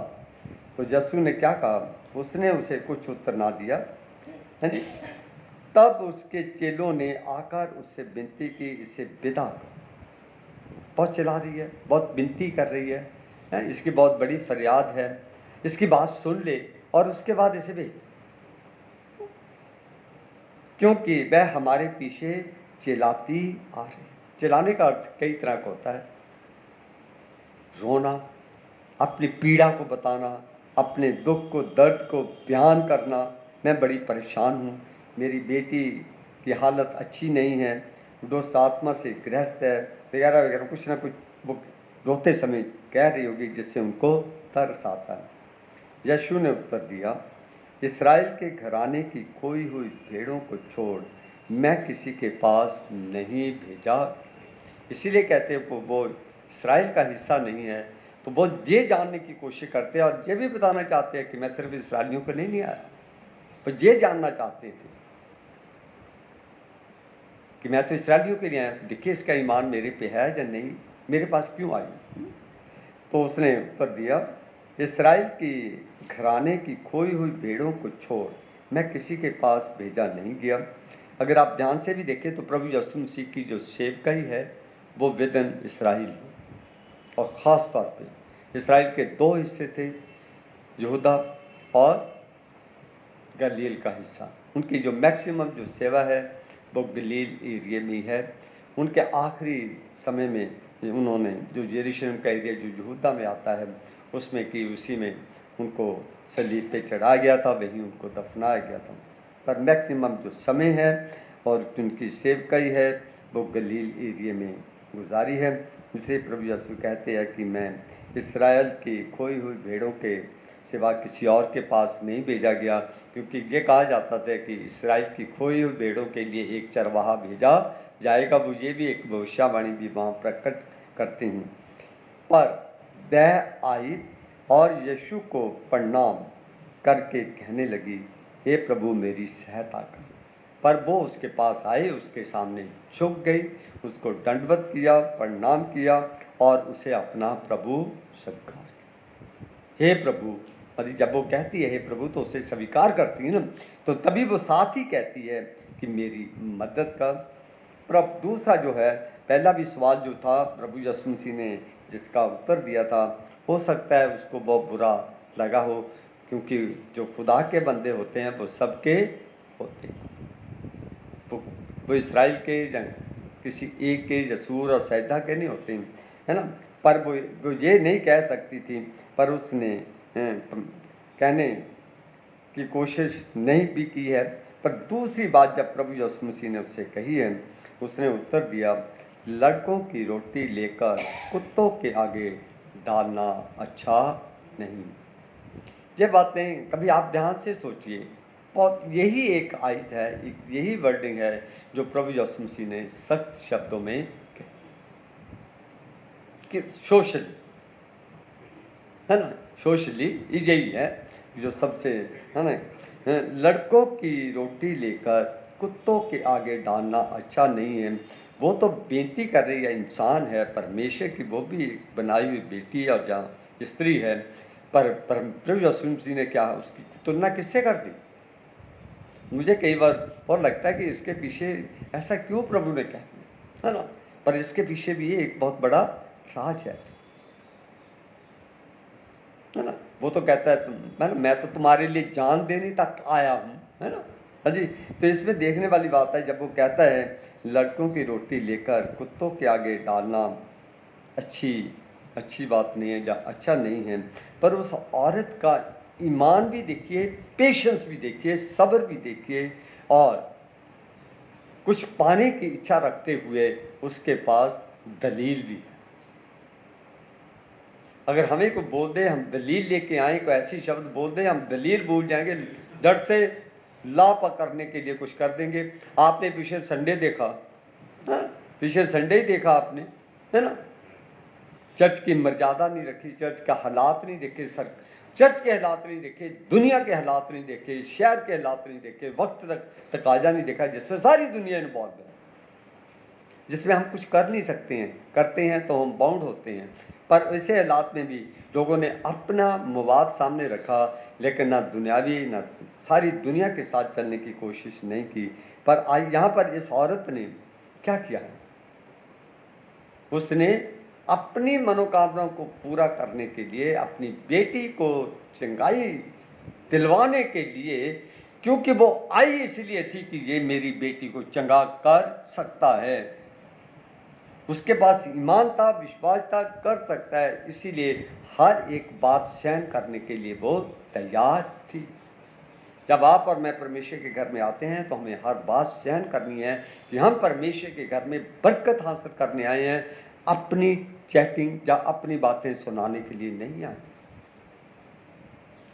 तो यीशु ने क्या कहा? उसने उसे कुछ उत्तर ना दिया, है नहीं। तब उसके चेलों ने आकर उससे विनती की, इसे विदा कर। बहुत चिल्ला रही है, बहुत विनती कर रही है, इसकी बहुत बड़ी फरियाद है, इसकी बात सुन ले और उसके बाद इसे भेज, क्योंकि वह हमारे पीछे चिल्लाती आ रही। चिल्लाने का अर्थ कई तरह का होता है। रोना, अपनी पीड़ा को बताना, अपने दुख को, दर्द को बयान करना, मैं बड़ी परेशान हूँ, मेरी बेटी की हालत अच्छी नहीं है, दुष्ट आत्मा से ग्रस्त है, वगैरह वगैरह, कुछ ना कुछ वो रोते समय कह रही होगी, जिससे उनको तरस आता है। यीशु ने उत्तर दिया, इस्राएल के घराने की खोई हुई भेड़ों को छोड़ मैं किसी के पास नहीं भेजा। इसीलिए कहते हैं वो इस्राएल का हिस्सा नहीं है, तो वो ये जानने की कोशिश करते हैं और ये भी बताना चाहते हैं कि मैं सिर्फ इस्राएलियों को नहीं आया, वो ये जानना चाहते थे कि मैं तो इस्राएलियों के लिए आया, देखिए इसका ईमान मेरे पे है या नहीं, मेरे पास क्यों आई। तो उसने उत्तर दिया, इस्राएल की घराने की खोई हुई भेड़ों को छोड़ मैं किसी के पास भेजा नहीं गया। अगर आप ध्यान से भी देखें तो प्रभु यीशु मसीह की जो सेवकाई है वो विदन इस्राएल, और ख़ास तौर पे इस्राएल के दो हिस्से थे, यहूदा और गलील का हिस्सा। उनकी जो मैक्सिमम जो सेवा है वो गलील एरिया में है। उनके आखिरी समय में उन्होंने जो यरूशलेम का एरिया जो यहूदा में आता है उसमें की, उसी में उनको सलीब पे चढ़ाया गया था, वहीं उनको दफनाया गया था। पर मैक्सिमम जो समय है और उनकी सेवकाई है वो गलील एरिया में गुजारी है। उसे प्रभु यीशु कहते हैं कि मैं इस्राएल की खोई हुई भेड़ों के सिवा किसी और के पास नहीं भेजा गया, क्योंकि ये कहा जाता था कि इस्राएल की खोई हुई भेड़ों के लिए एक चरवाहा भेजा जाएगा। वो ये भी एक भविष्यवाणी भी वहाँ प्रकट करते हैं। पर वह आई और यीशु को प्रणाम करके कहने लगी, हे प्रभु मेरी सहायता कर। पर वो उसके पास आए, उसके सामने झुक गई, उसको दंडवत किया, प्रणाम किया और उसे अपना प्रभु स्वीकार किया। हे प्रभु, और जब वो कहती है हे प्रभु तो उसे स्वीकार करती है ना, तो तभी वो साथ ही कहती है कि मेरी मदद कर। पर दूसरा जो है, पहला भी सवाल जो था प्रभु यीशु मसीह ने जिसका उत्तर दिया था, हो सकता है उसको बहुत बुरा लगा हो, क्योंकि जो खुदा के बंदे होते हैं वो सबके होते हैं, वो इसराइल के या किसी एक के यसूर और सैदा के नहीं होते हैं, है ना। पर वो ये नहीं कह सकती थी, पर उसने कहने की कोशिश नहीं भी की है। पर दूसरी बात जब प्रभु यीशु मसीह ने उससे कही है, उसने उत्तर दिया, लड़कों की रोटी लेकर कुत्तों के आगे डालना अच्छा नहीं। ये बातें कभी आप ध्यान से सोचिए, और यही एक आयत है, यही वर्डिंग है जो प्रभु यीशु मसीह ने सख्त शब्दों में कि सोशल, है ना, सोशली यही है जो सबसे, है ना, लड़कों की रोटी लेकर कुत्तों के आगे डालना अच्छा नहीं है। वो तो बेनती कर रही है, इंसान है, परमेश्वर की वो भी बनाई हुई बेटी है और जहाँ स्त्री है, पर प्रभु यीशु मसीह ने क्या उसकी तुलना किससे कर दी। मुझे कई बार और लगता है कि इसके पीछे ऐसा क्यों प्रभु ने कहा, है ना, पर इसके पीछे भी एक बहुत बड़ा राज है ना। वो तो कहता है मैं तो तुम्हारे लिए जान देने तक आया हूँ, है ना। हाँ जी, तो इसमें देखने वाली बात है जब वो कहता है लड़कों की रोटी लेकर कुत्तों के आगे डालना अच्छी बात नहीं है या अच्छा नहीं है, पर उस औरत का ईमान भी देखिए, पेशेंस भी देखिए, सब्र भी देखिए, और कुछ पाने की इच्छा रखते हुए उसके पास दलील भी है। अगर हमें कोई बोल दे हम दलील लेके आए, कोई ऐसी शब्द बोल दे हम दलील भूल जाएंगे, डर से ला पकड़ने के लिए कुछ कर देंगे। आपने पिछले संडे देखा, पिछले संडे ही देखा आपने, है ना, चर्च की मर्यादा नहीं रखी, चर्च का हालात नहीं देखे, चर्च के हालात नहीं देखे, दुनिया के हालात नहीं देखे, शहर के हालात नहीं देखे, वक्त तक तकाजा नहीं देखा जिसमें सारी दुनिया इन्वॉल्व है, जिसमें हम कुछ कर नहीं सकते हैं, करते हैं तो हम बाउंड होते हैं। पर ऐसे हालात में भी लोगों ने अपना मवाद सामने रखा, लेकिन ना दुनियावी ना सारी दुनिया के साथ चलने की कोशिश नहीं की। पर आज यहाँ पर इस औरत ने क्या किया है, उसने अपनी मनोकामनाओं को पूरा करने के लिए, अपनी बेटी को चंगाई दिलवाने के लिए, क्योंकि वो आई इसलिए थी कि ये मेरी बेटी को चंगा कर सकता है, उसके पास ईमान था, विश्वास था, कर सकता है, इसीलिए हर एक बात सहन करने के लिए वो तैयार थी। जब आप और मैं परमेश्वर के घर में आते हैं तो हमें हर बात सहन करनी है कि हम परमेश्वर के घर में बरकत हासिल करने आए हैं, अपनी चैटिंग या अपनी बातें सुनाने के लिए नहीं आए,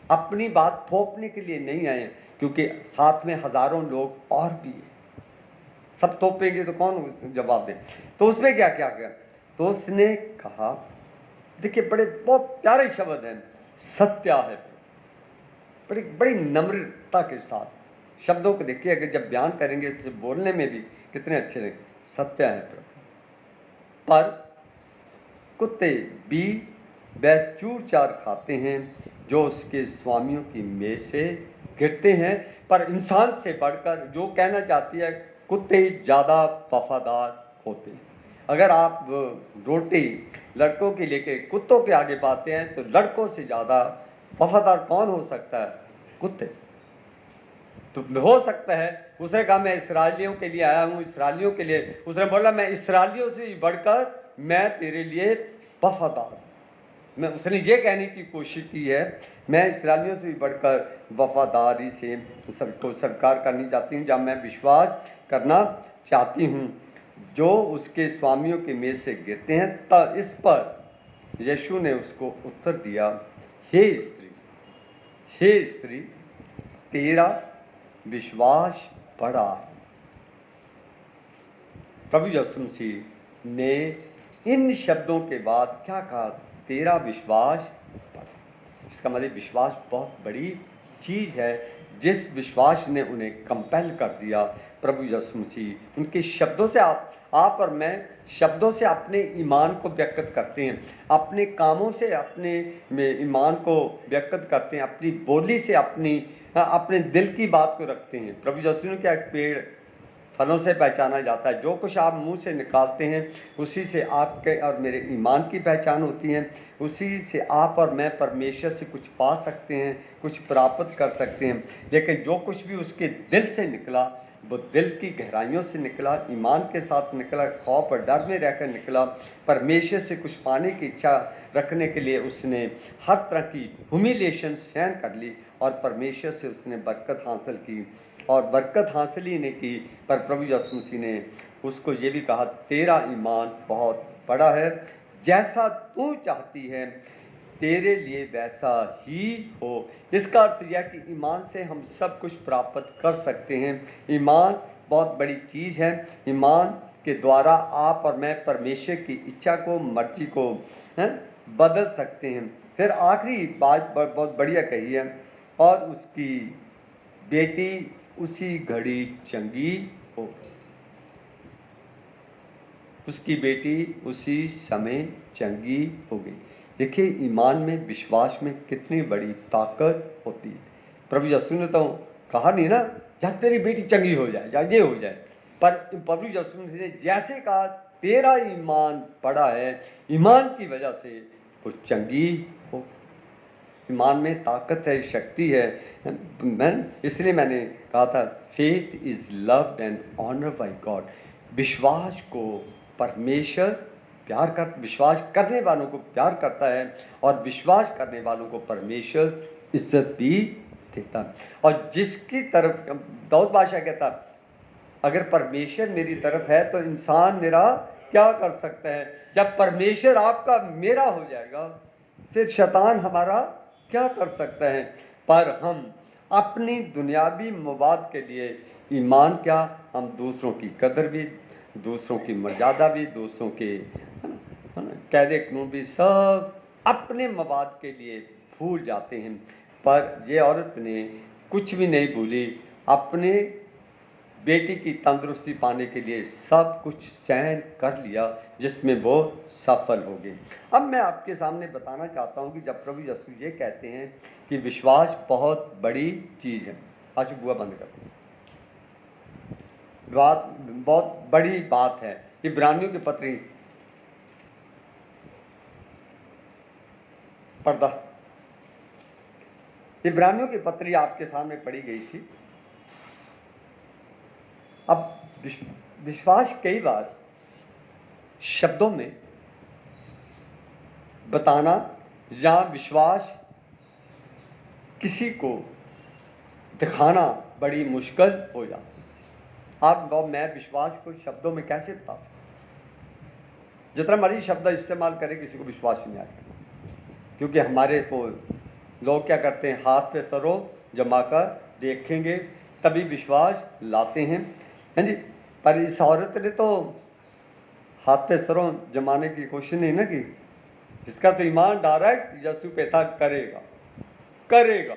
अपनी बात थोपने के लिए नहीं आए, क्योंकि साथ में हजारों लोग और भी हैं। सब थोपेंगे तो कौन जवाब दे। तो उसमें क्या क्या किया, तो उसने कहा, देखिए बड़े बहुत प्यारे शब्द हैं, सत्या है, बड़ी बड़ी नम्रता के साथ शब्दों को देखिए, अगर जब बयान करेंगे तो बोलने में भी कितने अच्छे लगेंगे। सत्य है प्रभु, पर कुत्ते भी वह चूर चार खाते हैं जो उसके स्वामियों की मेज से गिरते हैं। पर इंसान से बढ़कर जो कहना चाहती है, कुत्ते ज़्यादा वफादार होते हैं। अगर आप रोटी लड़कों की लेके कुत्तों के आगे पाते हैं तो लड़कों से ज़्यादा वफादार कौन हो सकता है, कुत्ते। तो हो सकता है उसने कहा मैं इस्राएलियों के लिए आया हूँ, इस्राएलियों के लिए, उसने बोला मैं इस्राएलियों से भी बढ़कर मैं तेरे लिए वफादार, उसने ये कहने की कोशिश की है, मैं इस्राएलियों से भी बढ़कर वफादारी से सबको स्वीकार करनी चाहती हूँ, जब मैं विश्वास करना चाहती हूँ जो उसके स्वामियों की मेज से गिरते हैं। तब इस पर यीशु ने उसको उत्तर दिया, हे स्त्री, तेरा विश्वास बड़ा है। प्रभु यीशु मसीह ने इन शब्दों के बाद क्या कहा? तेरा विश्वास बड़ा। इसका मतलब विश्वास बहुत बड़ी चीज है। जिस विश्वास ने उन्हें कंपेल कर दिया, प्रभु यीशु मसीह उनके शब्दों से आप और मैं शब्दों से अपने ईमान को व्यक्त करते हैं, अपने कामों से अपने ईमान को व्यक्त करते हैं, अपनी बोली से अपने दिल की बात को रखते हैं। प्रभु यीशु ने क्या, पेड़ फलों से पहचाना जाता है। जो कुछ आप मुंह से निकालते हैं उसी से आपके और मेरे ईमान की पहचान होती है। उसी से आप और मैं परमेश्वर से कुछ पा सकते हैं, कुछ प्राप्त कर सकते हैं। लेकिन जो कुछ भी उसके दिल से निकला, वो दिल की गहराइयों से निकला, ईमान के साथ निकला, खौफ और डर में रहकर निकला। परमेश्वर से कुछ पाने की इच्छा रखने के लिए उसने हर तरह की ह्यूमिलिएशन सहन कर ली और परमेश्वर से उसने बरकत हासिल की। और बरकत हासिल ही नहीं की, पर प्रभु यीशु मसीह ने उसको ये भी कहा, तेरा ईमान बहुत बड़ा है, जैसा तू चाहती है तेरे लिए वैसा ही हो। इसका अर्थ यह कि ईमान से हम सब कुछ प्राप्त कर सकते हैं। ईमान बहुत बड़ी चीज है। ईमान के द्वारा आप और मैं परमेश्वर की इच्छा को, मर्जी को बदल सकते हैं। फिर आखिरी बात बहुत बढ़िया कही है, और उसकी बेटी उसी घड़ी चंगी हो। उसकी बेटी उसी समय चंगी हो गई। देखिए, ईमान में, विश्वास में कितनी बड़ी ताकत होती है। प्रभु यीशु ने तो कहा नहीं ना, जा तेरी बेटी चंगी हो जाए, जा ये हो जाए, पर प्रभु यीशु ने जैसे कहा, तेरा ईमान बड़ा है, ईमान की वजह से वो चंगी हो। ईमान में ताकत है, शक्ति है। इसलिए मैंने कहा था, faith is loved and honour by God. विश्वास को परमेश्वर प्यार कर, विश्वास करने वालों को प्यार करता है, और विश्वास करने वालों को परमेश्वर इज्जत भी देता है। और जिसकी तरफ दाऊद बादशाह कहता, अगर परमेश्वर मेरी तरफ है तो इंसान मेरा क्या कर सकता है। जब परमेश्वर आपका मेरा हो जाएगा, फिर शैतान हमारा क्या कर सकता है। पर हम अपनी दुनियावी मवाद के लिए ईमान क्या, हम दूसरों की कदर भी, दूसरों की मर्यादा भी, दूसरों के कायदे कानून भी सब अपने मवाद के लिए भूल जाते हैं। पर ये औरत ने कुछ भी नहीं भूली, अपने बेटी की तंदुरुस्ती पाने के लिए सब कुछ सहन कर लिया, जिसमें वो सफल हो गई। अब मैं आपके सामने बताना चाहता हूं कि जब प्रभु यीशु ये कहते हैं कि विश्वास बहुत बड़ी चीज है, आज बुआ बंद कर, बात बहुत बड़ी बात है। इब्रानियों की पत्री, पर्दा, इब्रानियों की पत्री आपके सामने पढ़ी गई थी। अब विश्वास कई बार शब्दों में बताना, या विश्वास किसी को दिखाना बड़ी मुश्किल हो जाती। आप मैं विश्वास को शब्दों में कैसे बता सकते? जितना मर्जी शब्द इस्तेमाल करें, किसी को विश्वास नहीं आएगा, क्योंकि हमारे को लोग क्या करते हैं, हाथ पे सरों जमाकर देखेंगे तभी विश्वास लाते हैं, है जी। पर इस औरत ने तो हाथ पे सरों जमाने की कोशिश नहीं ना की। इसका तो ईमान डायरेक्ट यीशु पे था, करेगा,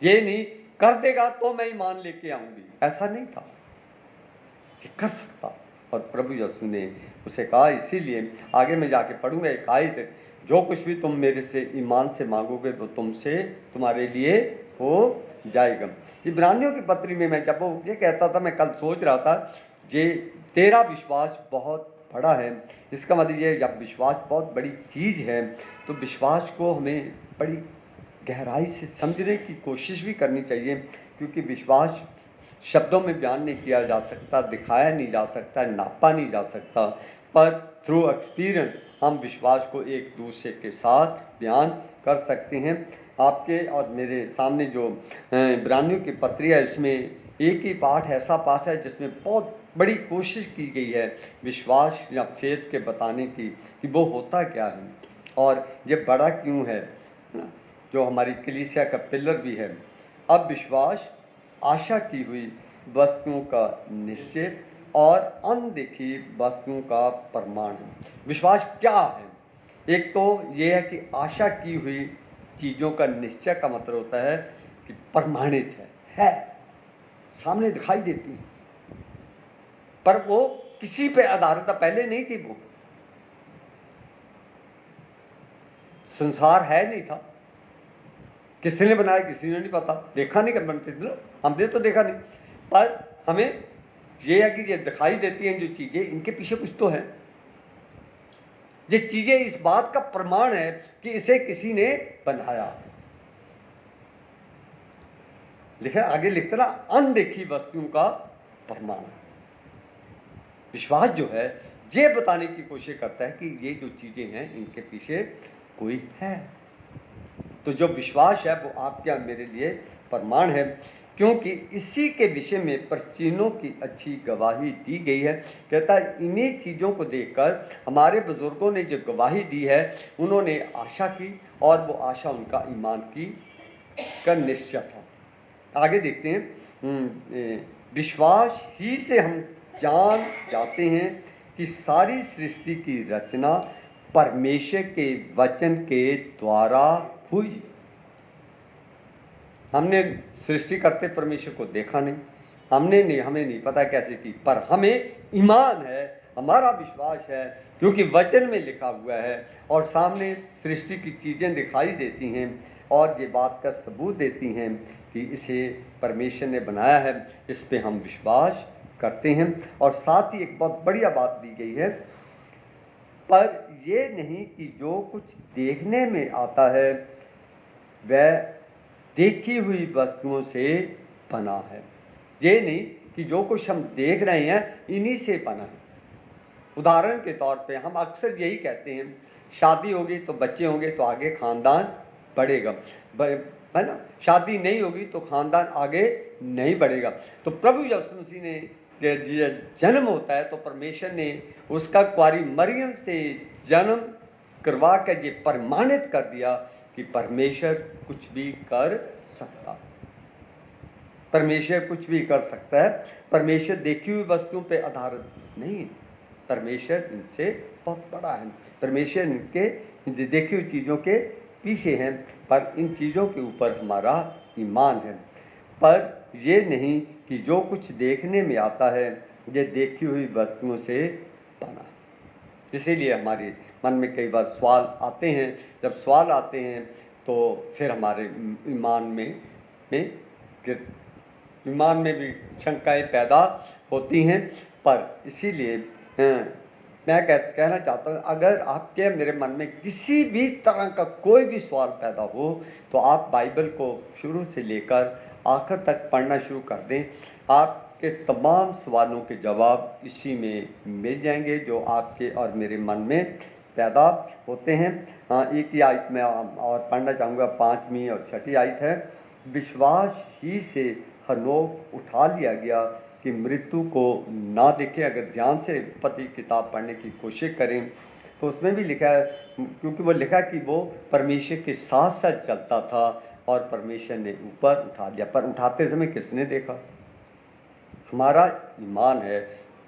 ये नहीं कर देगा तो मैं ईमान लेके आऊंगी, ऐसा नहीं था, ये कर सकता। और प्रभु यीशु ने उसे कहा, इसीलिए आगे मैं जाके पढ़ूंगा एक आयत, जो कुछ भी तुम मेरे से ईमान से मांगोगे वो तुमसे, तुम्हारे लिए हो जाएगा। इब्रानियों की पत्री में मैं जब वो ये कहता था, मैं कल सोच रहा था, ये तेरा विश्वास बहुत बड़ा है, इसका मतलब ये, जब विश्वास बहुत बड़ी चीज है तो विश्वास को हमें बड़ी गहराई से समझने की कोशिश भी करनी चाहिए, क्योंकि विश्वास शब्दों में बयान नहीं किया जा सकता, दिखाया नहीं जा सकता, नापा नहीं जा सकता, पर थ्रू एक्सपीरियंस हम विश्वास को एक दूसरे के साथ बयान कर सकते हैं। आपके और मेरे सामने जो इब्रानियों की पत्री है, इसमें एक ही पाठ ऐसा पाठ है जिसमें बहुत बड़ी कोशिश की गई है विश्वास या फेथ के बताने की कि वो होता क्या है और ये बड़ा क्यों है, जो हमारी कलीसिया का पिलर भी है। अब विश्वास आशा की हुई वस्तुओं का निश्चय और अनदेखी वस्तुओं का प्रमाण है। विश्वास क्या है? एक तो ये है कि आशा की हुई चीज़ों का निश्चय का मतलब होता है कि प्रमाणित है, सामने दिखाई देती है, पर वो किसी पे आधारित था, पहले नहीं थी, वो संसार है नहीं था, किसने बनाया किसी ने नहीं पता, देखा नहीं कर बनते थे, हमने तो देखा नहीं, पर हमें ये है कि ये दिखाई देती हैं जो चीजें, इनके पीछे कुछ तो है। ये चीजें इस बात का प्रमाण है कि इसे किसी ने बनाया। लिखा आगे लिखते ना, अनदेखी वस्तुओं का प्रमाण। विश्वास जो है ये बताने की कोशिश करता है कि ये जो चीजें हैं इनके पीछे कोई है। तो जो विश्वास है वो आपके और मेरे लिए प्रमाण है, क्योंकि इसी के विषय में प्राचीनों की अच्छी गवाही दी गई है। कहता है इन्हीं चीज़ों को देखकर हमारे बुजुर्गों ने जो गवाही दी है, उन्होंने आशा की और वो आशा उनका ईमान की का निश्चय था। आगे देखते हैं, विश्वास ही से हम जान जाते हैं कि सारी सृष्टि की रचना परमेश्वर के वचन के द्वारा हुई। हमने सृष्टि करते परमेश्वर को देखा नहीं, हमें नहीं पता कैसे की, पर हमें ईमान है, हमारा विश्वास है, क्योंकि वचन में लिखा हुआ है और सामने सृष्टि की चीजें दिखाई देती हैं और ये बात का सबूत देती हैं कि इसे परमेश्वर ने बनाया है। इस पे हम विश्वास करते हैं। और साथ ही एक बहुत बढ़िया बात दी गई है, पर ये नहीं कि जो कुछ देखने में आता है वह देखी हुई वस्तुओं से बना है। ये नहीं कि जो कुछ हम देख रहे हैं इन्हीं से बना है। उदाहरण के तौर पे हम अक्सर यही कहते हैं, शादी होगी तो बच्चे होंगे तो आगे खानदान बढ़ेगा, है ना, शादी नहीं होगी तो खानदान आगे नहीं बढ़ेगा। तो प्रभु यीशु मसीह ने जन्म होता है तो परमेश्वर ने उसका कुंवारी मरियम से जन्म करवा कर ये प्रमाणित कर दिया कि परमेश्वर कुछ भी कर सकता, परमेश्वर कुछ भी कर सकता है। परमेश्वर देखी हुई वस्तुओं पे आधारित नहीं, परमेश्वर इनसे बहुत बड़ा है। परमेश्वर इनके देखी हुई चीज़ों के पीछे हैं, पर इन चीज़ों के ऊपर हमारा ईमान है। पर ये नहीं कि जो कुछ देखने में आता है ये देखी हुई वस्तुओं से बना। इसीलिए हमारे मन में कई बार सवाल आते हैं, जब सवाल आते हैं तो फिर हमारे ईमान में भी शंकाएं पैदा होती हैं। पर इसीलिए मैं कहना चाहता हूँ, अगर आपके मेरे मन में किसी भी तरह का कोई भी सवाल पैदा हो तो आप बाइबल को शुरू से लेकर आखिर तक पढ़ना शुरू कर दें। आपके तमाम सवालों के जवाब इसी में मिल जाएंगे जो आपके और मेरे मन में पैदा होते हैं। एक ही आयत में और पढ़ना चाहूँगा, 5वीं और 6ठी आयत है। विश्वास ही से हनोक उठा लिया गया कि मृत्यु को ना देखे। अगर ध्यान से पति किताब पढ़ने की कोशिश करें तो उसमें भी लिखा है, क्योंकि वो लिखा कि वो परमेश्वर के साथ साथ चलता था और परमेश्वर ने ऊपर उठा लिया। पर उठाते समय किसने देखा? हमारा ईमान है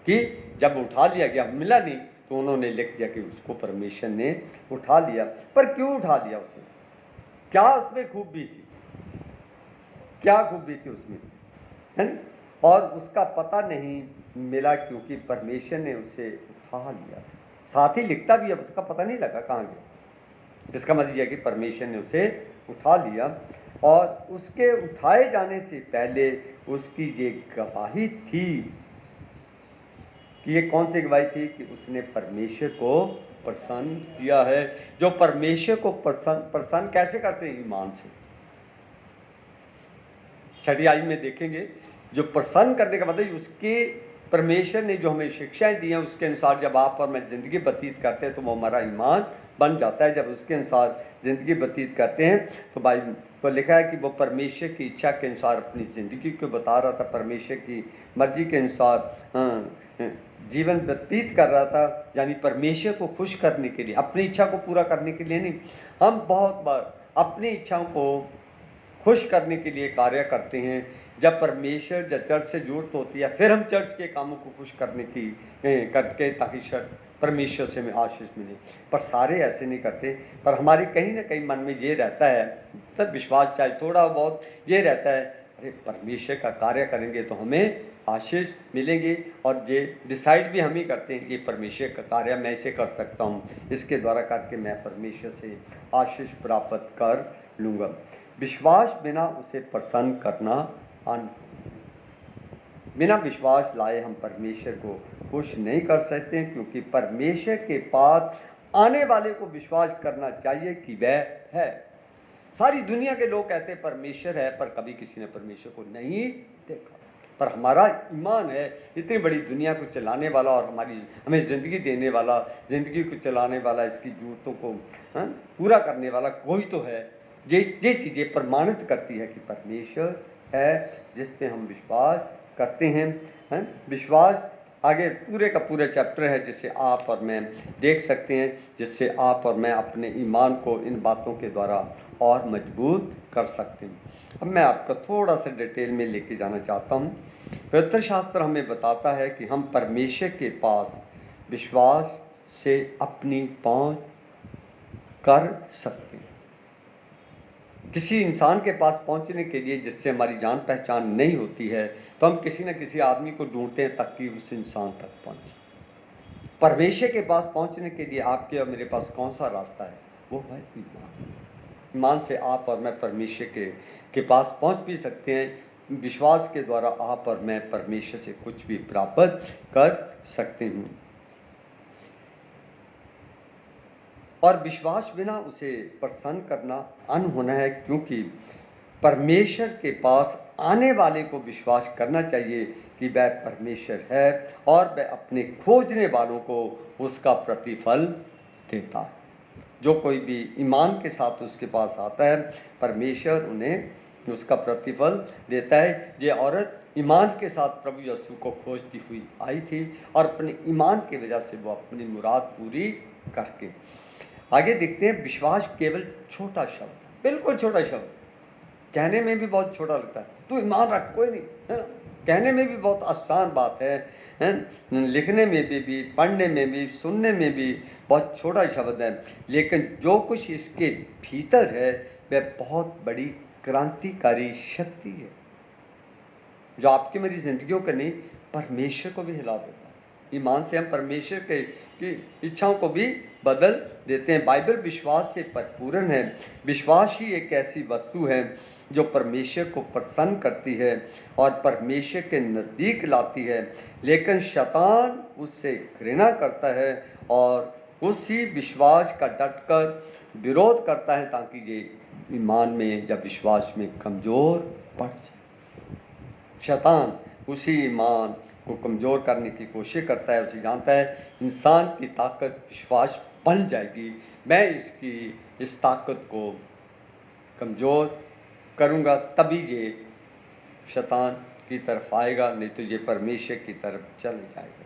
कि जब उठा लिया गया, मिला नहीं तो उन्होंने लिख दिया कि उसको परमेश्वर ने उठा लिया। पर क्यों उठा लिया उसे? क्या उसमें खूबी थी? क्या खूबी थी उसमें, है ना? और उसका पता नहीं मिला क्योंकि परमेश्वर ने उसे उठा लिया। साथ ही लिखता भी है, उसका पता नहीं लगा कहाँ गया। इसका मतलब यह कि परमेश्वर ने उसे उठा लिया और उसके उठाए जाने से पहले उसकी ये गवाही थी कि ये कौन सी गवाही थी कि उसने परमेश्वर को प्रसन्न किया है। जो परमेश्वर को प्रसन्न कैसे करते हैं? ईमान से। 6ठी आयत में देखेंगे, जो प्रसन्न करने का मतलब उसके परमेश्वर ने जो हमें शिक्षाएं दी हैं उसके अनुसार जब आप और मैं ज़िंदगी व्यतीत करते हैं तो वो हमारा ईमान बन जाता है। जब उसके अनुसार ज़िंदगी व्यतीत करते हैं तो बाइबल तो लिखा है कि वो परमेश्वर की इच्छा के अनुसार अपनी ज़िंदगी को बता रहा था, परमेश्वर की मर्जी के अनुसार जीवन व्यतीत कर रहा था, यानी परमेश्वर को खुश करने के लिए, अपनी इच्छा को पूरा करने के लिए नहीं। हम बहुत बार अपनी इच्छाओं को खुश करने के लिए कार्य करते हैं। जब परमेश्वर जब चर्च से जरूरत होती है फिर हम चर्च के कामों को खुश करने की करके ताकि परमेश्वर से हमें आशीष मिले, पर सारे ऐसे नहीं करते। पर हमारे कहीं ना कहीं मन में ये रहता है, तब विश्वास चाहे थोड़ा बहुत ये रहता है, अरे परमेश्वर का कार्य करेंगे तो हमें आशीष मिलेंगे, और ये डिसाइड भी हम ही करते हैं कि परमेश्वर का कार्य मैं इसे कर सकता हूँ, इसके द्वारा करके मैं परमेश्वर से आशीष प्राप्त कर लूँगा। विश्वास बिना उसे प्रसन्न करना बिना विश्वास लाए हम परमेश्वर को खुश नहीं कर सकते, क्योंकि परमेश्वर के पास आने वाले को विश्वास करना चाहिए कि वह है। सारी दुनिया के लोग कहते हैं परमेश्वर है, पर कभी किसी ने परमेश्वर को नहीं देखा। पर हमारा ईमान है इतनी बड़ी दुनिया को चलाने वाला और हमें ज़िंदगी देने वाला, ज़िंदगी को चलाने वाला, इसकी जरूरतों को पूरा करने वाला कोई तो है। ये चीज़ें प्रमाणित करती है कि परमेश्वर है जिस पे हम विश्वास करते हैं। विश्वास आगे पूरे का पूरा चैप्टर है जिसे आप और मैं देख सकते हैं, जिससे आप और मैं अपने ईमान को इन बातों के द्वारा और मजबूत कर सकते हैं। अब मैं आपको थोड़ा सा डिटेल में लेके जाना चाहता हूँ। पवित्र शास्त्र हमें बताता है कि हम परमेश्वर के पास विश्वास से अपनी पहुँच कर सकते हैं। किसी इंसान के पास पहुंचने के लिए जिससे हमारी जान पहचान नहीं होती है तो हम किसी न किसी आदमी को ढूंढते हैं ताकि उस इंसान तक पहुंचे। परमेश्वर के पास पहुंचने के लिए आपके और मेरे पास कौन सा रास्ता है? वो है ईमान। ईमान से आप और मैं परमेश्वर के पास पहुंच भी सकते हैं। विश्वास के द्वारा आप और मैं परमेश्वर से कुछ भी प्राप्त कर सकते हैं, और विश्वास बिना उसे प्रसन्न करना अनहोना है, क्योंकि परमेश्वर के पास आने वाले को विश्वास करना चाहिए कि वह परमेश्वर है और वह अपने खोजने वालों को उसका प्रतिफल देता है। जो कोई भी ईमान के साथ उसके पास आता है परमेश्वर उन्हें उसका प्रतिफल देता है। ये औरत ईमान के साथ प्रभु यीशु को खोजती हुई आई थी और अपने ईमान की वजह से वो अपनी मुराद पूरी करके आगे देखते हैं। विश्वास केवल छोटा शब्द, बिल्कुल छोटा शब्द, कहने में भी बहुत छोटा लगता है, तू ईमान रख, कोई नहीं है, कहने में भी बहुत आसान बात है, लिखने में भी, पढ़ने में भी, सुनने में भी बहुत छोटा शब्द है, लेकिन जो कुछ इसके भीतर है वह बहुत बड़ी क्रांतिकारी शक्ति है जो आपकी मेरी जिंदगियों को नहीं परमेश्वर को भी हिला देता है। ईमान से हम परमेश्वर की इच्छाओं को भी बदल देते हैं। बाइबल विश्वास से परिपूर्ण है। विश्वास ही एक ऐसी वस्तु है जो परमेश्वर को प्रसन्न करती है और परमेश्वर के नज़दीक लाती है, लेकिन शैतान उससे घृणा करता है और उसी विश्वास का डटकर विरोध करता है ताकि ये ईमान में या विश्वास में कमज़ोर पड़ जाए। शैतान उसी ईमान को कमज़ोर करने की कोशिश करता है। उसे जानता है इंसान की ताकत विश्वास बन जाएगी, मैं इस ताकत को कमज़ोर करूँगा तभी ये शैतान की तरफ आएगा, नहीं तो ये परमेश्वर की तरफ चले जाएगा।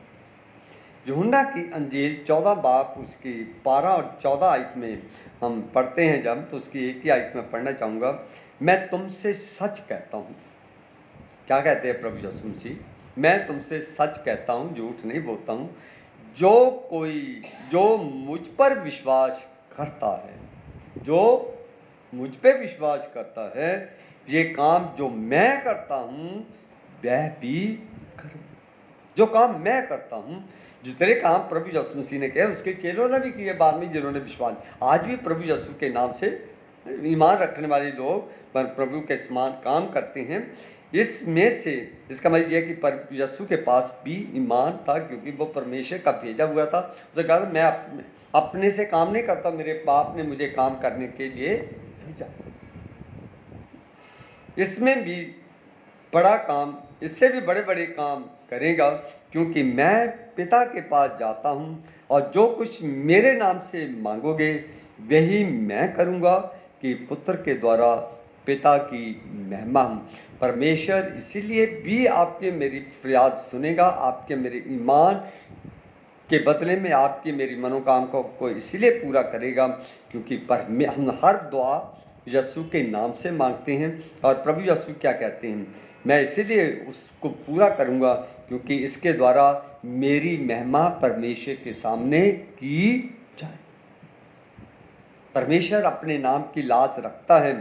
यूहन्ना की अंजील 14 बाब उसकी 12 और 14 आयत में हम पढ़ते हैं जब, तो उसकी एक ही आयत में पढ़ना चाहूँगा। मैं तुमसे सच कहता हूँ, क्या कहते हैं प्रभु यीशु मसीह? मैं तुमसे सच कहता हूँ, झूठ नहीं बोलता हूँ, जो मुझ पर विश्वास करता है, जो मुझ पे विश्वास करता है, ये काम जो मैं करता हूँ वह भी करूँगा। जो काम मैं करता हूँ, जितने काम प्रभु यीशु मसीह ने किया उसके चेलों ने भी किए, बाद में जिन्होंने विश्वास, आज भी प्रभु यीशु के नाम से ईमान रखने वाले लोग प्रभु के समान काम करते हैं। इसमें से इसका मतलब यह है कि प्रभु यीशु के पास भी ईमान था, क्योंकि वो परमेश्वर का भेजा हुआ था। उसने कहा मैं अपने से काम नहीं करता, मेरे बाप ने मुझे काम करने के लिए भेजा। इसमें भी बड़ा काम, इससे भी बड़े बड़े काम करेगा, क्योंकि मैं पिता के पास जाता हूँ और जो कुछ मेरे नाम से मांगोगे वही मैं करूँगा कि पुत्र के द्वारा पिता की महिमा हो। परमेश्वर इसीलिए भी आपके मेरी फरियाद सुनेगा, आपके मेरे ईमान के बदले में आपकी मेरी मनोकामना को इसलिए पूरा करेगा क्योंकि हम हर दुआ यीशु के नाम से मांगते हैं। और प्रभु यीशु क्या कहते हैं, मैं इसीलिए उसको पूरा करूंगा क्योंकि इसके द्वारा मेरी महिमा परमेश्वर के सामने की जाए। परमेश्वर अपने नाम की लाज रखता है।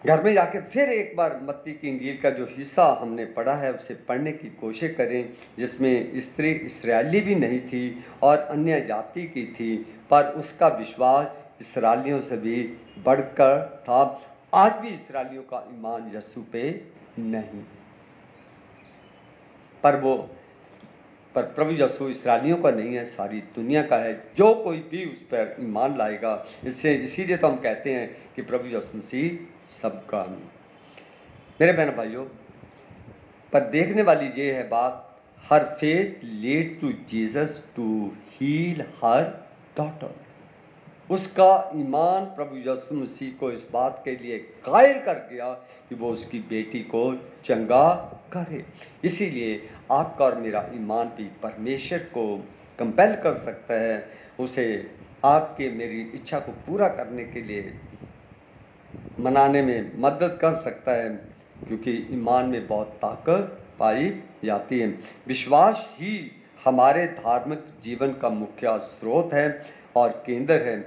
घर में जाके फिर एक बार मत्ती की इंजील का जो हिस्सा हमने पढ़ा है उसे पढ़ने की कोशिश करें, जिसमें स्त्री इस्राएली भी नहीं थी और अन्य जाति की थी, पर उसका विश्वास इस्राएलियों से भी बढ़कर था। आज भी इस्राएलियों का ईमान यीशु पे नहीं, पर प्रभु यीशु इस्राएलियों का नहीं है, सारी दुनिया का है। जो कोई भी उस पर ईमान लाएगा, इसीलिए तो हम कहते हैं कि प्रभु यीशु मसीह सबका। मेरे बहन भाइयों, पर देखने वाली ये है बात, her faith leads to Jesus to heal her daughter. उसका ईमान प्रभु यीशु मसीह को इस बात के लिए कायल कर गया कि वो उसकी बेटी को चंगा करे। इसीलिए आपका और मेरा ईमान भी परमेश्वर को कंपेल कर सकता है, उसे आपके मेरी इच्छा को पूरा करने के लिए मनाने में मदद कर सकता है, क्योंकि ईमान में बहुत ताकत पाई जाती है। विश्वास ही हमारे धार्मिक जीवन का मुख्य स्रोत है और केंद्र है।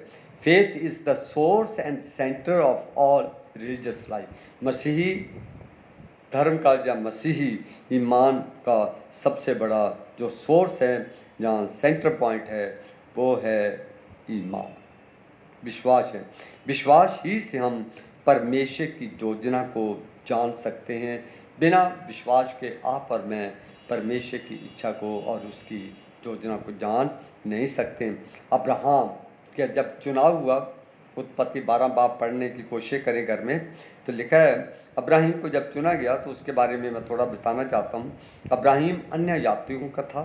Faith is the source and centre of all religious life. मसीही धर्म का या मसीही ईमान का सबसे बड़ा जो सोर्स है, जहाँ सेंटर पॉइंट है, वो है ईमान, विश्वास है। विश्वास ही से हम परमेश्वर की योजना को जान सकते हैं। बिना विश्वास के आप और मैं परमेश्वर की इच्छा को और उसकी योजना को जान नहीं सकते। अब्राहम का जब चुनाव हुआ, उत्पत्ति 12 बाब पढ़ने की कोशिश करें घर में, तो लिखा है अब्राहिम को जब चुना गया, तो उसके बारे में मैं थोड़ा बताना चाहता हूँ। अब्राहिम अन्य जातियों का था,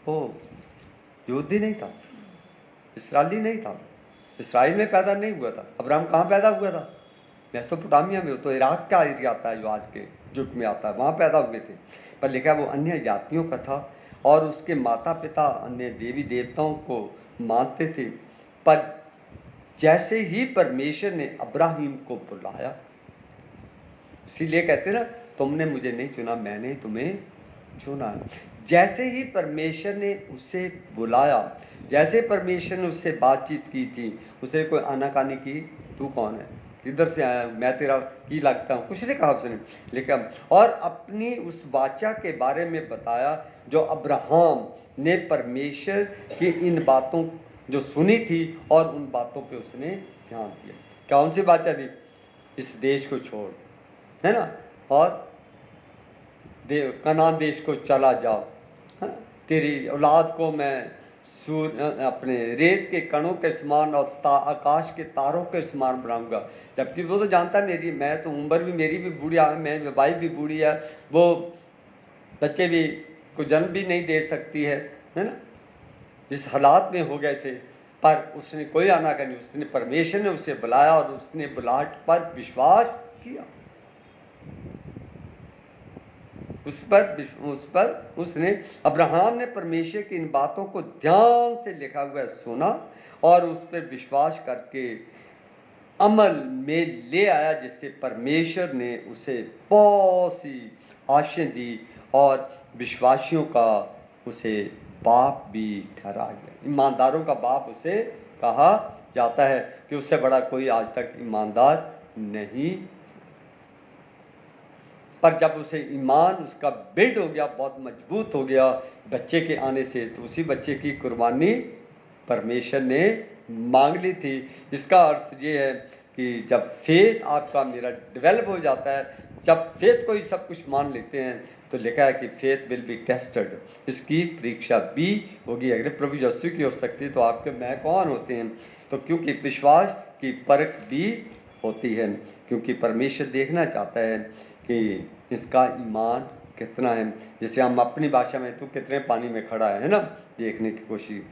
वो यहूदी नहीं था, इस्राएली नहीं था, इस्राइल में पैदा नहीं हुआ था। अब्राहम कहाँ पैदा हुआ था? मेसोपोटामिया में, तो इराक का एरिया आता है जो आज के युग में आता है, वहाँ पैदा हुए थे। पर लिखा वो अन्य जातियों का था और उसके माता पिता अन्य देवी देवताओं को मानते थे। पर जैसे ही परमेश्वर ने अब्राहिम को बुलाया, इसीलिए कहते ना, तुमने मुझे नहीं चुना, मैंने तुम्हें चुना। जैसे ही परमेश्वर ने उसे बुलाया, जैसे परमेश्वर ने उससे बातचीत की थी, उसे कोई आनाकानी की, तू कौन है, किधर से आया, मैं तेरा की लगता हूँ, कुछ नहीं कहा उसने, लेकिन और अपनी उस वाचा के बारे में बताया जो अब्राहम ने परमेश्वर की इन बातों जो सुनी थी और उन बातों पे उसने ध्यान दिया। कौन सी वाचा थी? इस देश को छोड़, है ना, और कनान देश को चला जाओ, है ना, तेरी औलाद को मैं अपने रेत के कणों के समान और आकाश के तारों के समान बनाऊंगा। जबकि वो तो जानता मेरी, मैं तो उम्र भी मेरी भी बूढ़ी है, मैं वाइफ भी बूढ़ी है, वो बच्चे भी को जन्म भी नहीं दे सकती है ना, जिस हालात में हो गए थे। पर उसने कोई आनाकानी, उसने परमेश्वर ने उसे बुलाया और उसने बुलाहट पर विश्वास किया, उस पर उसने, अब्राहम ने परमेश्वर की इन बातों को ध्यान से लिखा हुआ सुना और उस पर विश्वास करके अमल में ले आया, जिससे परमेश्वर ने उसे बहुत सी आशीष दी और विश्वासियों का उसे बाप भी ठहरा गया। ईमानदारों का बाप उसे कहा जाता है कि उससे बड़ा कोई आज तक ईमानदार नहीं। पर जब उसे ईमान उसका बिल्ड हो गया, बहुत मजबूत हो गया बच्चे के आने से, तो उसी बच्चे की कुर्बानी परमेश्वर ने मांग ली थी। इसका अर्थ ये है कि जब फेथ आपका मेरा डेवलप हो जाता है, जब फेथ को ही सब कुछ मान लेते हैं, तो लिखा है कि फेथ विल बी टेस्टेड, इसकी परीक्षा भी होगी। अगर प्रभु यीशु की हो सकती तो आपके मैं कौन होते हैं? तो क्योंकि विश्वास की परख भी होती है, क्योंकि परमेश्वर देखना चाहता है कि इसका ईमान कितना है, जैसे हम अपनी भाषा में तू कितने पानी में खड़ा है ना, देखने की कोशिश।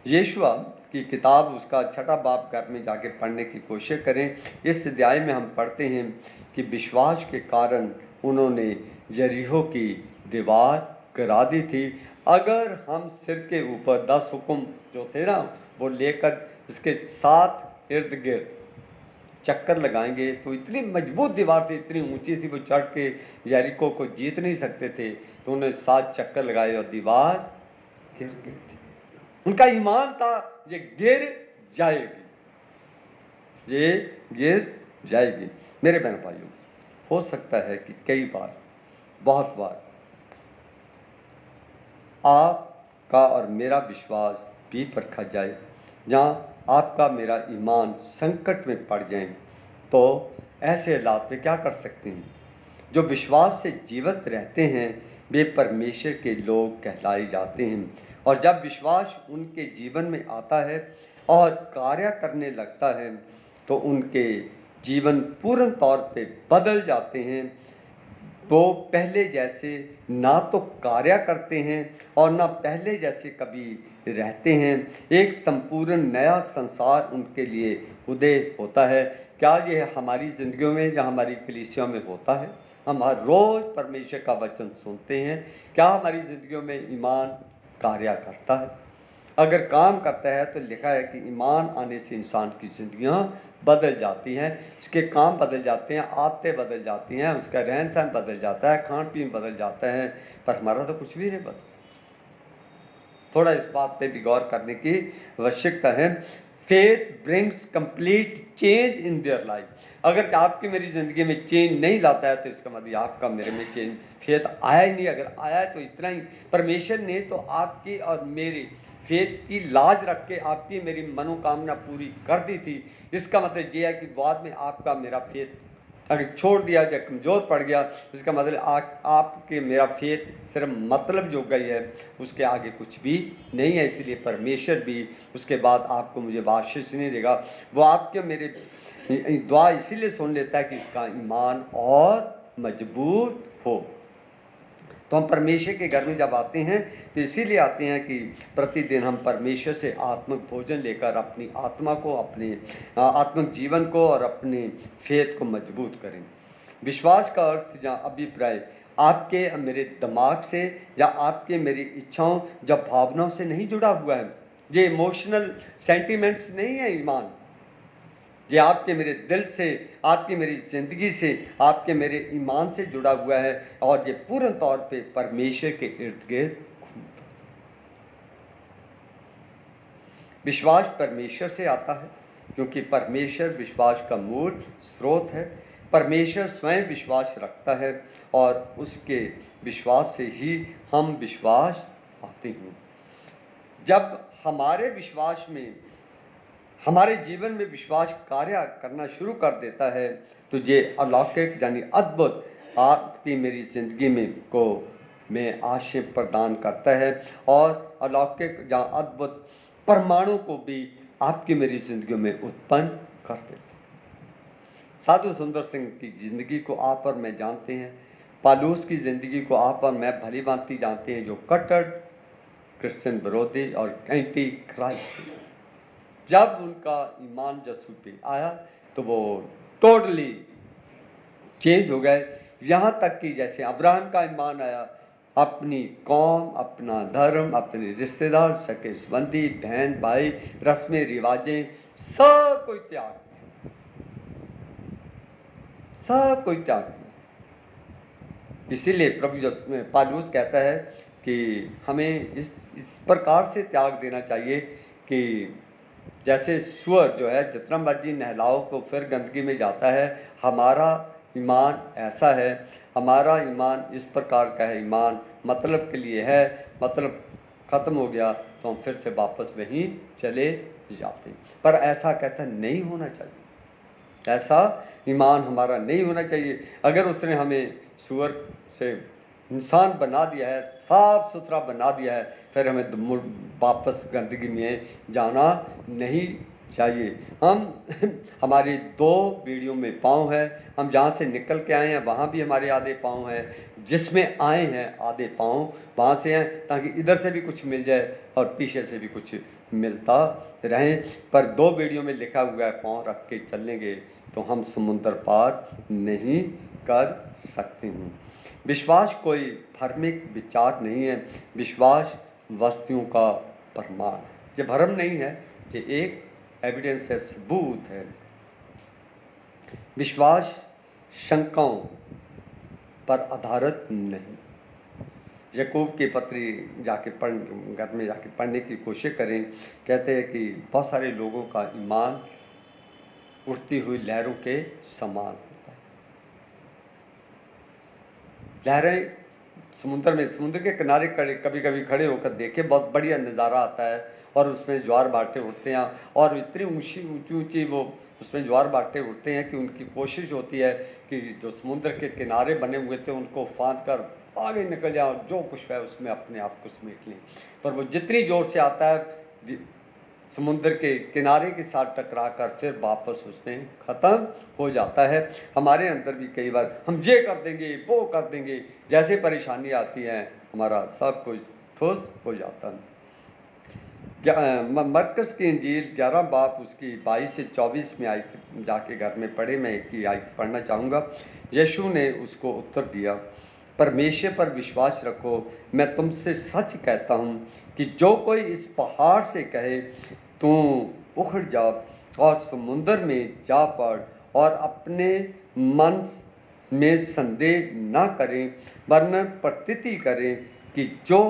यीशुआ की किताब उसका 6 बाब घर में जाके पढ़ने की कोशिश करें। इस अध्याय में हम पढ़ते हैं कि विश्वास के कारण उन्होंने यरीहो की दीवार गिरा दी थी। अगर हम सिर के ऊपर 10 हुक्म जो थे ना वो लेकर इसके साथ इर्द गिर्द चक्कर लगाएंगे तो इतनी मजबूत दीवार थी, इतनी ऊंची थी, वो चढ़ के यरीको को जीत नहीं सकते थे। तो उन्होंने 7 चक्कर लगाए और दीवार गिर गई थी। उनका ईमान था ये गिर जाएगी, ये गिर जाएगी। मेरे बहन भाइयों, हो सकता है कि कई बार, बहुत बार आपका और मेरा विश्वास भी परखा जाए, जहाँ आपका मेरा ईमान संकट में पड़ जाए। तो ऐसे हालात में क्या कर सकते हैं? जो विश्वास से जीवित रहते हैं वे परमेश्वर के लोग कहलाए जाते हैं। और जब विश्वास उनके जीवन में आता है और कार्य करने लगता है तो उनके जीवन पूर्ण तौर पे बदल जाते हैं। वो पहले जैसे ना तो कार्य करते हैं और ना पहले जैसे कभी रहते हैं। एक संपूर्ण नया संसार उनके लिए उदय होता है। क्या ये हमारी जिंदगियों में या हमारी कलीसियों में होता है? हम हर रोज परमेश्वर का वचन सुनते हैं। क्या हमारी जिंदगियों में ईमान कार्य करता है? अगर काम करता है तो लिखा है कि ईमान आने से इंसान की जिंदगियां बदल जाती हैं, उसके काम बदल जाते हैं, आदतें बदल जाती हैं, उसका रहन सहन बदल जाता है, खान पीन बदल जाता है, पर हमारा तो कुछ भी नहीं बदला। थोड़ा इस बात पे भी गौर करने की आवश्यकता है। Faith brings complete change in their life. अगर आपकी मेरी जिंदगी में चेंज नहीं लाता है तो इसका मतलब आपका मेरे में चेंज, फेथ आया ही नहीं। अगर आया है तो इतना ही, परमेश्वर ने तो आपकी और मेरी फेथ की लाज रख के आपकी मेरी मनोकामना पूरी कर दी थी। इसका मतलब यह है कि बाद में आपका मेरा फेथ अगर छोड़ दिया या कमज़ोर पड़ गया, इसका मतलब आपके मेरा फेथ सिर्फ मतलब जो गई है, उसके आगे कुछ भी नहीं है। इसलिए परमेश्वर भी उसके बाद आपको मुझे आशीष नहीं देगा। वो आपके मेरे दुआ इसीलिए सुन लेता है कि इसका ईमान और मजबूत हो। तो हम परमेश्वर के घर में जब आते हैं तो इसीलिए आते हैं कि प्रतिदिन हम परमेश्वर से आत्मिक भोजन लेकर अपनी आत्मा को, अपने आत्मिक जीवन को और अपने फेथ को मजबूत करें। विश्वास का अर्थ जहाँ अभिप्राय आपके मेरे दिमाग से या आपके मेरी इच्छाओं या भावनाओं से नहीं जुड़ा हुआ है। ये इमोशनल सेंटिमेंट्स नहीं है ईमान। ये आपके मेरे दिल से, आपकी मेरी जिंदगी से, आपके मेरे ईमान से जुड़ा हुआ है और ये पूर्ण तौर पे परमेश्वर के इर्द गिर्द। विश्वास परमेश्वर से आता है क्योंकि परमेश्वर विश्वास का मूल स्रोत है। परमेश्वर स्वयं विश्वास रखता है और उसके विश्वास से ही हम विश्वास पाते हैं। जब हमारे विश्वास में, हमारे जीवन में विश्वास कार्य करना शुरू कर देता है तो ये अलौकिक यानी अद्भुत आपकी मेरी जिंदगी में आशीष प्रदान करता है और अलौकिक या अद्भुत परमाणु को भी आपकी मेरी जिंदगी में उत्पन्न कर देता है। साधु सुंदर सिंह की जिंदगी को आप और मैं जानते हैं। पालूस की जिंदगी को आप और मैं भली भांति जानते हैं, जो कट्टर क्रिश्चियन विरोधी और एंटी क्राइस्ट। जब उनका ईमान यीशु पे आया तो वो टोटली चेंज हो गए। यहाँ तक कि जैसे अब्राहम का ईमान आया, अपनी कौम, अपना धर्म, अपने रिश्तेदार, सके संबंधी, बहन भाई, रस्में रिवाजें सब कोई त्याग, सब कोई त्याग। इसीलिए प्रभु पालूस कहता है कि हमें इस प्रकार से त्याग देना चाहिए कि जैसे सुअर जो है जितना मर्जी नहलाओ तो फिर गंदगी में जाता है, हमारा ईमान ऐसा है। हमारा ईमान इस प्रकार का है, ईमान मतलब के लिए है, मतलब खत्म हो गया तो हम फिर से वापस वहीं चले जाते। पर ऐसा कहता नहीं होना चाहिए, ऐसा ईमान हमारा नहीं होना चाहिए। अगर उसने हमें सुअर से इंसान बना दिया है, साफ सुथरा बना दिया है, फिर हमें वापस गंदगी में जाना नहीं चाहिए। हमारी 2 बीड़ियों में पाँव है, हम जहाँ से निकल के आए हैं वहाँ भी हमारे आधे पाँव हैं, जिसमें आए हैं आधे पाँव वहाँ से हैं, ताकि इधर से भी कुछ मिल जाए और पीछे से भी कुछ मिलता रहे। पर 2 बेड़ियों में लिखा हुआ है पाँव रख के चलेंगे तो हम समुद्र पार नहीं कर सकते हैं। विश्वास कोई भ्रमिक विचार नहीं है, विश्वास वस्तुओं का प्रमाण। ये भ्रम नहीं है, ये एक एविडेंस है, सबूत है। विश्वास शंकाओं पर आधारित नहीं। याकूब की पत्री जाके घर में जाके पढ़ने की कोशिश करें। कहते हैं कि बहुत सारे लोगों का ईमान उठती हुई लहरों के समान होता है। लहरें समुद्र के किनारे कभी कभी खड़े होकर देखे, बहुत बढ़िया नज़ारा आता है और उसमें ज्वार भाटे उठते हैं और इतनी ऊंची वो उसमें ज्वार भाटे उठते हैं कि उनकी कोशिश होती है कि जो समुद्र के किनारे बने हुए थे उनको फांद कर आगे निकल जाए और जो कुछ है उसमें अपने आप को समेट लें। पर वो जितनी जोर से आता है समुद्र के किनारे के साथ टकरा कर फिर वापस उसमें ख़त्म हो जाता है। हमारे अंदर भी कई बार हम ये कर देंगे वो कर देंगे, जैसे परेशानी आती है हमारा सब कुछ ठुस हो जाता है। मरकस की इंजील 11 बाब उसकी 22 से 24 में आई, जाके घर में पढ़े। मैं एक ही आयत पढ़ना चाहूँगा। यीशु ने उसको उत्तर दिया, परमेश्वर पर विश्वास रखो, मैं तुमसे सच कहता हूँ कि जो कोई इस पहाड़ से कहे तू उखड़ जा और समुद्र में जा पड़ और अपने मन में संदेह न करें वरन प्रतीति करें कि जो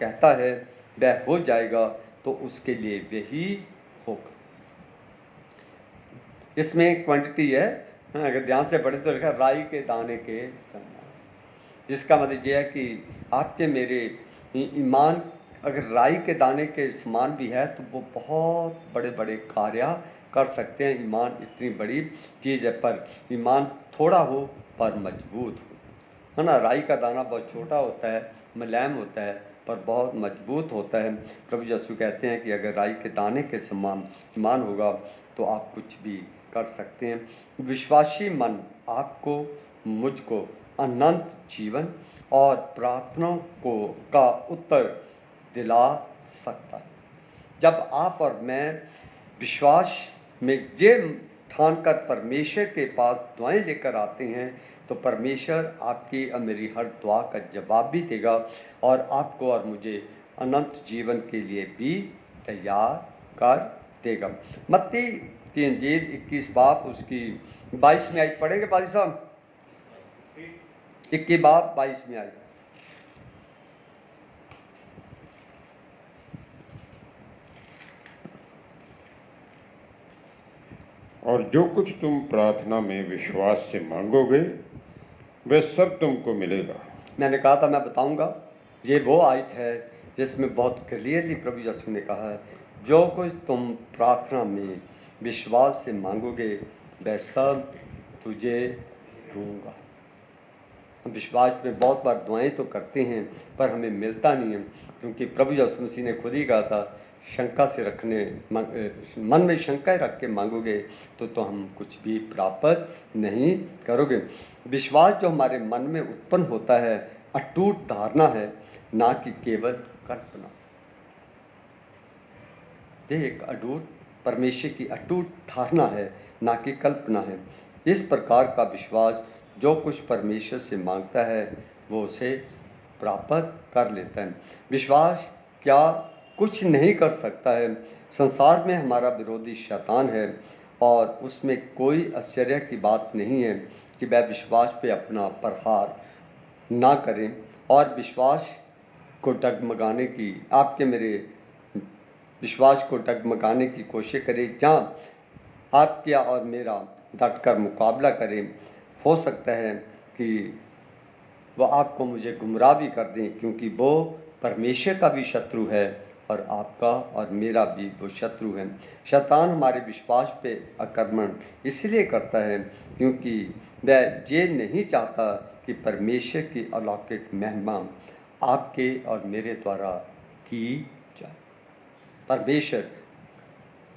कहता है वह हो जाएगा, तो उसके लिए वही होगा। इसमें क्वांटिटी है, अगर ध्यान से पढ़े तो लिखा राई के दाने के समान। जिसका मतलब यह है कि आपके मेरे ईमान अगर राई के दाने के समान भी है तो वो बहुत बड़े बड़े कार्य कर सकते हैं। ईमान इतनी बड़ी चीज़ है, पर ईमान थोड़ा हो पर मजबूत हो, है ना। राई का दाना बहुत छोटा होता है, मुलायम होता है, पर बहुत मजबूत होता है। प्रभु यीशु कहते हैं कि अगर राई के दाने के समान ईमान होगा तो आप कुछ भी कर सकते हैं। विश्वासी मन आपको मुझको अनंत जीवन और प्रार्थनाओं का उत्तर दिला सकता है। जब आप और मैं विश्वास में ये ठानकर परमेश्वर के पास दुआएं लेकर आते हैं तो परमेश्वर आपकी और मेरी हर दुआ का जवाब भी देगा और आपको और मुझे अनंत जीवन के लिए भी तैयार कर देगा। मत्ती की इंजील 21 बाब उसकी 22 में आई, पढ़ेंगे पाजी साहब? 21 बाब 22 में आई। और जो कुछ तुम प्रार्थना में विश्वास से मांगोगे वह सब तुमको मिलेगा। मैंने कहा था मैं बताऊंगा, ये वो आयत है जिसमें बहुत क्लियरली प्रभु यीशु ने कहा है जो कुछ तुम प्रार्थना में विश्वास से मांगोगे वह सब तुझे दूंगा। हम विश्वास में बहुत बार दुआएं तो करते हैं पर हमें मिलता नहीं है, क्योंकि प्रभु यीशु मसीह ने खुद ही कहा था शंका से मन में शंका रख के मांगोगे तो हम कुछ भी प्राप्त नहीं करोगे। विश्वास जो हमारे मन में उत्पन्न होता है अटूट धारणा है, ना कि केवल कल्पना। ये एक अटूट परमेश्वर की अटूट धारणा है, ना कि कल्पना है। इस प्रकार का विश्वास जो कुछ परमेश्वर से मांगता है वो उसे प्राप्त कर लेता है। विश्वास क्या कुछ नहीं कर सकता है। संसार में हमारा विरोधी शैतान है और उसमें कोई आश्चर्य की बात नहीं है कि वह विश्वास पे अपना प्रहार ना करें और विश्वास को डगमगाने की आपके मेरे विश्वास को डगमगाने की कोशिश करें। जहाँ आपका और मेरा डटकर मुकाबला करें, हो सकता है कि वो आपको मुझे गुमराह भी कर दें, क्योंकि वो परमेश्वर का भी शत्रु है और आपका और मेरा भी वो शत्रु है। शैतान हमारे विश्वास पे आक्रमण इसलिए करता है क्योंकि वह ये नहीं चाहता कि परमेश्वर की अलौकिक महिमा आपके और मेरे द्वारा की जाए। परमेश्वर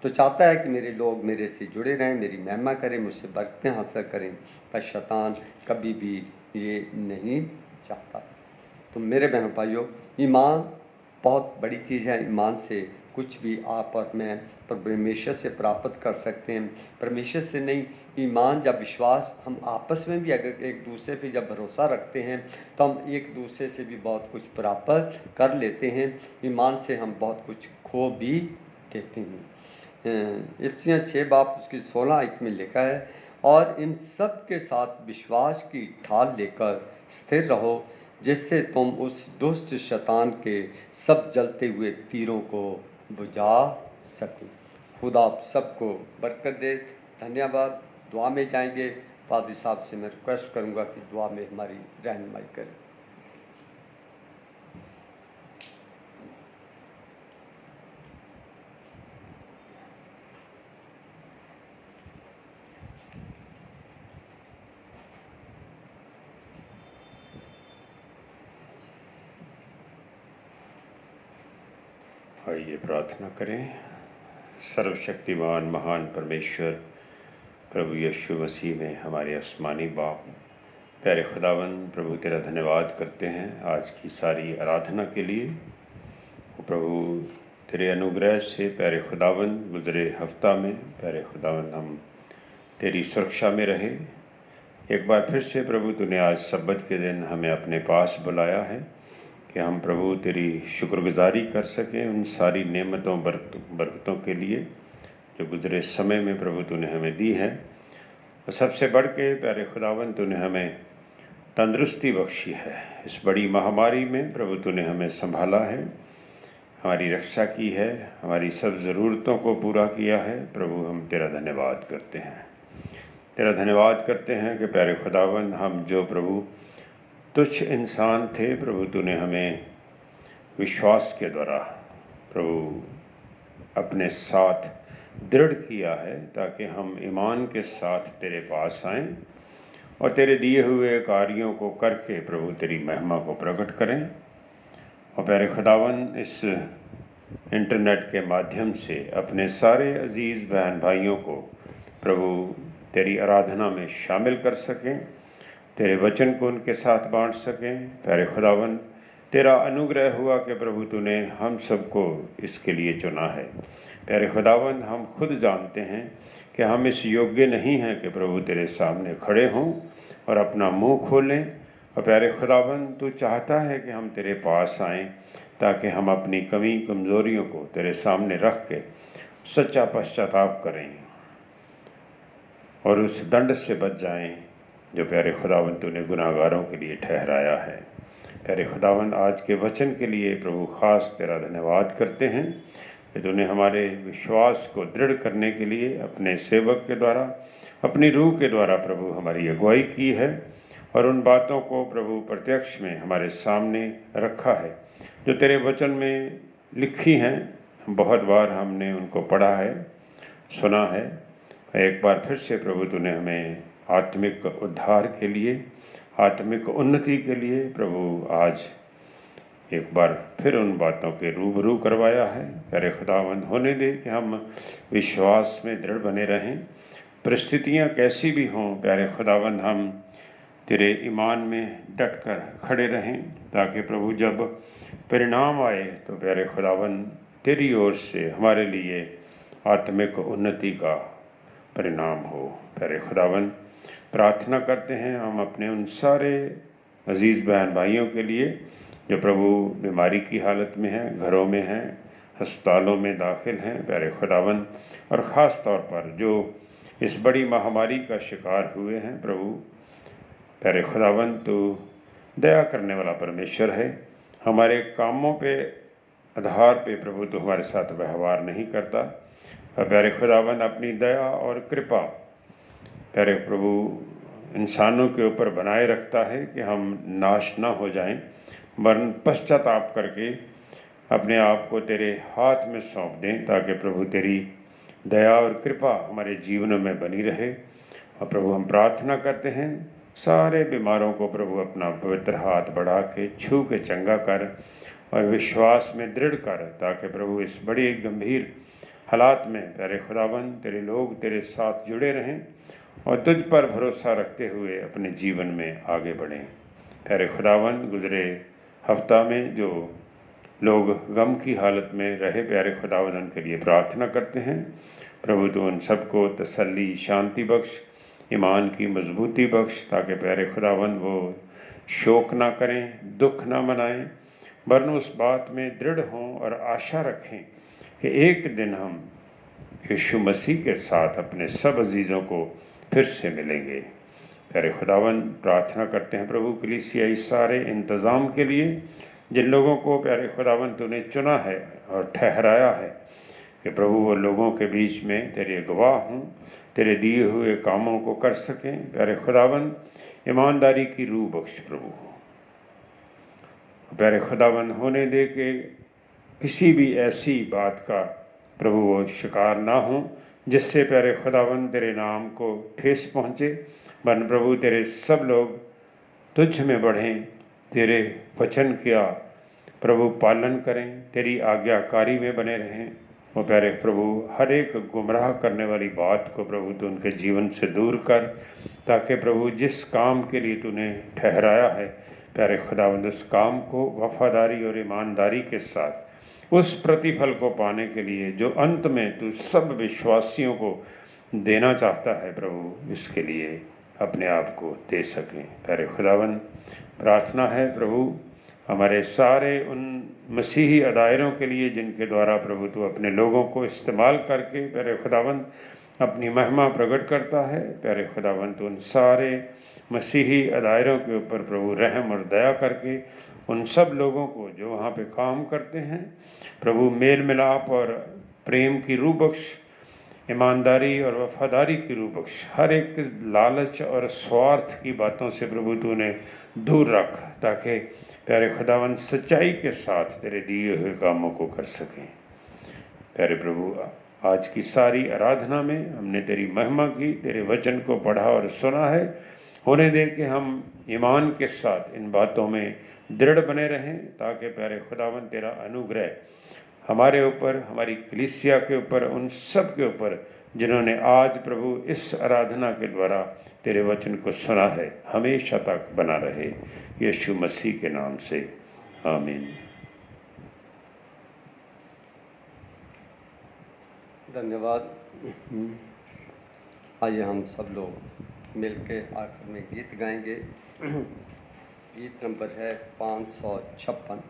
तो चाहता है कि मेरे लोग मेरे से जुड़े रहें, मेरी महिमा करें, मुझसे बरकतें हासिल करें, पर शैतान कभी भी ये नहीं चाहता है। तो मेरे बहनों भाइयों, ईमान बहुत बड़ी चीज़ है। ईमान से कुछ भी आप और मैं परमेश्वर से प्राप्त कर सकते हैं। परमेश्वर से नहीं, ईमान या विश्वास, हम आपस में भी अगर एक दूसरे पे जब भरोसा रखते हैं तो हम एक दूसरे से भी बहुत कुछ प्राप्त कर लेते हैं। ईमान से हम बहुत कुछ खो भी देते हैं। इफ्सियाँ 6 बाब उसकी 16 आयत में लिखा है, और इन सब के साथ विश्वास की ढाल लेकर स्थिर रहो, जिससे तुम उस दुष्ट शैतान के सब जलते हुए तीरों को बुझा सको। खुदा आप सबको बरकत दे। धन्यवाद। दुआ में जाएंगे। पादरी साहब से मैं रिक्वेस्ट करूंगा कि दुआ में हमारी रहनुमाई करें। आइए प्रार्थना करें। सर्वशक्तिमान महान परमेश्वर प्रभु यीशु मसीह में हमारे आसमानी बाप, प्यारे खुदावन, प्रभु तेरा धन्यवाद करते हैं आज की सारी आराधना के लिए। प्रभु तेरे अनुग्रह से प्यारे खुदावन गुजरे हफ्ता में प्यारे खुदावन हम तेरी सुरक्षा में रहे। एक बार फिर से प्रभु तूने आज सब्बत के दिन हमें अपने पास बुलाया है कि हम प्रभु तेरी शुक्रगुजारी कर सकें उन सारी नेमतों बरकतों के लिए जो गुजरे समय में प्रभु तूने हमें दी है। और सबसे बढ़ के प्यारे खुदावन तूने हमें तंदुरुस्ती बख्शी है। इस बड़ी महामारी में प्रभु तूने हमें संभाला है, हमारी रक्षा की है, हमारी सब ज़रूरतों को पूरा किया है। प्रभु हम तेरा धन्यवाद करते हैं, तेरा धन्यवाद करते हैं कि प्यारे खुदावन हम जो प्रभु तुच्छ इंसान थे, प्रभु तूने हमें विश्वास के द्वारा प्रभु अपने साथ दृढ़ किया है ताकि हम ईमान के साथ तेरे पास आएं और तेरे दिए हुए कार्यों को करके प्रभु तेरी महिमा को प्रकट करें। और प्यारे खुदावन इस इंटरनेट के माध्यम से अपने सारे अजीज़ बहन भाइयों को प्रभु तेरी आराधना में शामिल कर सकें, तेरे वचन को उनके साथ बांट सकें। प्यारे खुदावन तेरा अनुग्रह हुआ कि प्रभु तूने हम सबको इसके लिए चुना है। प्यारे खुदावन हम खुद जानते हैं कि हम इस योग्य नहीं हैं कि प्रभु तेरे सामने खड़े हों और अपना मुंह खोलें। और प्यारे खुदावन तू चाहता है कि हम तेरे पास आएं ताकि हम अपनी कमी कमज़ोरियों को तेरे सामने रख के सच्चा पश्चाताप करें और उस दंड से बच जाएं जो प्यारे खुदावन तूने गुनाहगारों के लिए ठहराया है। प्यारे खुदावन आज के वचन के लिए प्रभु खास तेरा धन्यवाद करते हैं कि तूने हमारे विश्वास को दृढ़ करने के लिए अपने सेवक के द्वारा, अपनी रूह के द्वारा प्रभु हमारी अगुवाई की है और उन बातों को प्रभु प्रत्यक्ष में हमारे सामने रखा है जो तेरे वचन में लिखी हैं। बहुत बार हमने उनको पढ़ा है, सुना है। एक बार फिर से प्रभु तूने हमें आत्मिक उद्धार के लिए, आत्मिक उन्नति के लिए प्रभु आज एक बार फिर उन बातों के रूबरू करवाया है। प्यारे खुदावंद होने दे कि हम विश्वास में दृढ़ बने रहें, परिस्थितियां कैसी भी हों। प्यारे खुदावंद हम तेरे ईमान में डट कर खड़े रहें ताकि प्रभु जब परिणाम आए तो प्यारे खुदावंद तेरी ओर से हमारे लिए आत्मिक उन्नति का परिणाम हो। प्यारे खुदावंद प्रार्थना करते हैं हम अपने उन सारे अजीज़ बहन भाइयों के लिए जो प्रभु बीमारी की हालत में हैं, घरों में हैं, अस्पतालों में दाखिल हैं। प्यारे खुदावंद और ख़ास तौर पर जो इस बड़ी महामारी का शिकार हुए हैं, प्रभु प्यारे खुदावंद तो दया करने वाला परमेश्वर है। हमारे कामों पे आधार पे प्रभु तो हमारे साथ व्यवहार नहीं करता। प्यारे खुदावंद अपनी दया और कृपा प्यारे प्रभु इंसानों के ऊपर बनाए रखता है कि हम नाश ना हो जाएं, वरन पश्चाताप करके अपने आप को तेरे हाथ में सौंप दें ताकि प्रभु तेरी दया और कृपा हमारे जीवनों में बनी रहे। और प्रभु हम प्रार्थना करते हैं सारे बीमारों को प्रभु अपना पवित्र हाथ बढ़ा के छू के चंगा कर और विश्वास में दृढ़ कर, ताकि प्रभु इस बड़ी गंभीर हालात में प्यारे खुदाबंद तेरे लोग तेरे साथ जुड़े रहें और तुझ पर भरोसा रखते हुए अपने जीवन में आगे बढ़ें। प्यारे खुदावन, गुजरे हफ्ता में जो लोग गम की हालत में रहे, प्यारे खुदावन उनके लिए प्रार्थना करते हैं। प्रभु तो उन सबको तसल्ली, शांति बख्श, ईमान की मजबूती बख्श, ताकि प्यारे खुदावन वो शोक ना करें, दुख ना मनाएं, वरन उस बात में दृढ़ हों और आशा रखें कि एक दिन हम यीशु मसीह के साथ अपने सब अजीज़ों को फिर से मिलेंगे। प्यारे खुदावन, प्रार्थना करते हैं प्रभु कलीसियाई सारे इंतज़ाम के लिए, जिन लोगों को प्यारे खुदावन तूने चुना है और ठहराया है कि प्रभु वो लोगों के बीच में तेरे गवाह हों, तेरे दिए हुए कामों को कर सकें। प्यारे खुदावन, ईमानदारी की रूह बख्श प्रभु। प्यारे खुदावन, होने दे के किसी भी ऐसी बात का प्रभु वो शिकार ना हो जिससे प्यारे खुदावन तेरे नाम को ठेस पहुँचे, वरन प्रभु तेरे सब लोग तुझ में बढ़ें, तेरे वचन किया प्रभु पालन करें, तेरी आज्ञाकारी में बने रहें। वो प्यारे प्रभु हर एक गुमराह करने वाली बात को प्रभु तू उनके जीवन से दूर कर, ताकि प्रभु जिस काम के लिए तूने ठहराया है प्यारे खुदावंद, उस काम को वफादारी और ईमानदारी के साथ उस प्रतिफल को पाने के लिए जो अंत में तू सब विश्वासियों को देना चाहता है प्रभु, इसके लिए अपने आप को दे सकें। प्यारे खुदावन, प्रार्थना है प्रभु हमारे सारे उन मसीही अदायरों के लिए जिनके द्वारा प्रभु तू अपने लोगों को इस्तेमाल करके प्यारे खुदावन अपनी महिमा प्रकट करता है। प्यारे खुदावन, तो उन सारे मसीही अदायरों के ऊपर प्रभु रहम और दया करके उन सब लोगों को जो वहाँ पे काम करते हैं प्रभु मेल मिलाप और प्रेम की रूह बख्श, ईमानदारी और वफादारी की रूह बख्श, हर एक लालच और स्वार्थ की बातों से प्रभु तूने दूर रख, ताकि प्यारे खुदावन सच्चाई के साथ तेरे दिए हुए कामों को कर सकें। प्यारे प्रभु, आज की सारी आराधना में हमने तेरी महिमा की, तेरे वचन को पढ़ा और सुना है। होने दे कि हम ईमान के साथ इन बातों में दृढ़ बने रहें, ताकि प्यारे खुदावन तेरा अनुग्रह हमारे ऊपर, हमारी कलीसिया के ऊपर, उन सब के ऊपर जिन्होंने आज प्रभु इस आराधना के द्वारा तेरे वचन को सुना है, हमेशा तक बना रहे। यीशु मसीह के नाम से आमीन। धन्यवाद। आइए हम सब लोग मिलके आखिर में गीत गाएंगे। गीत नंबर है 556।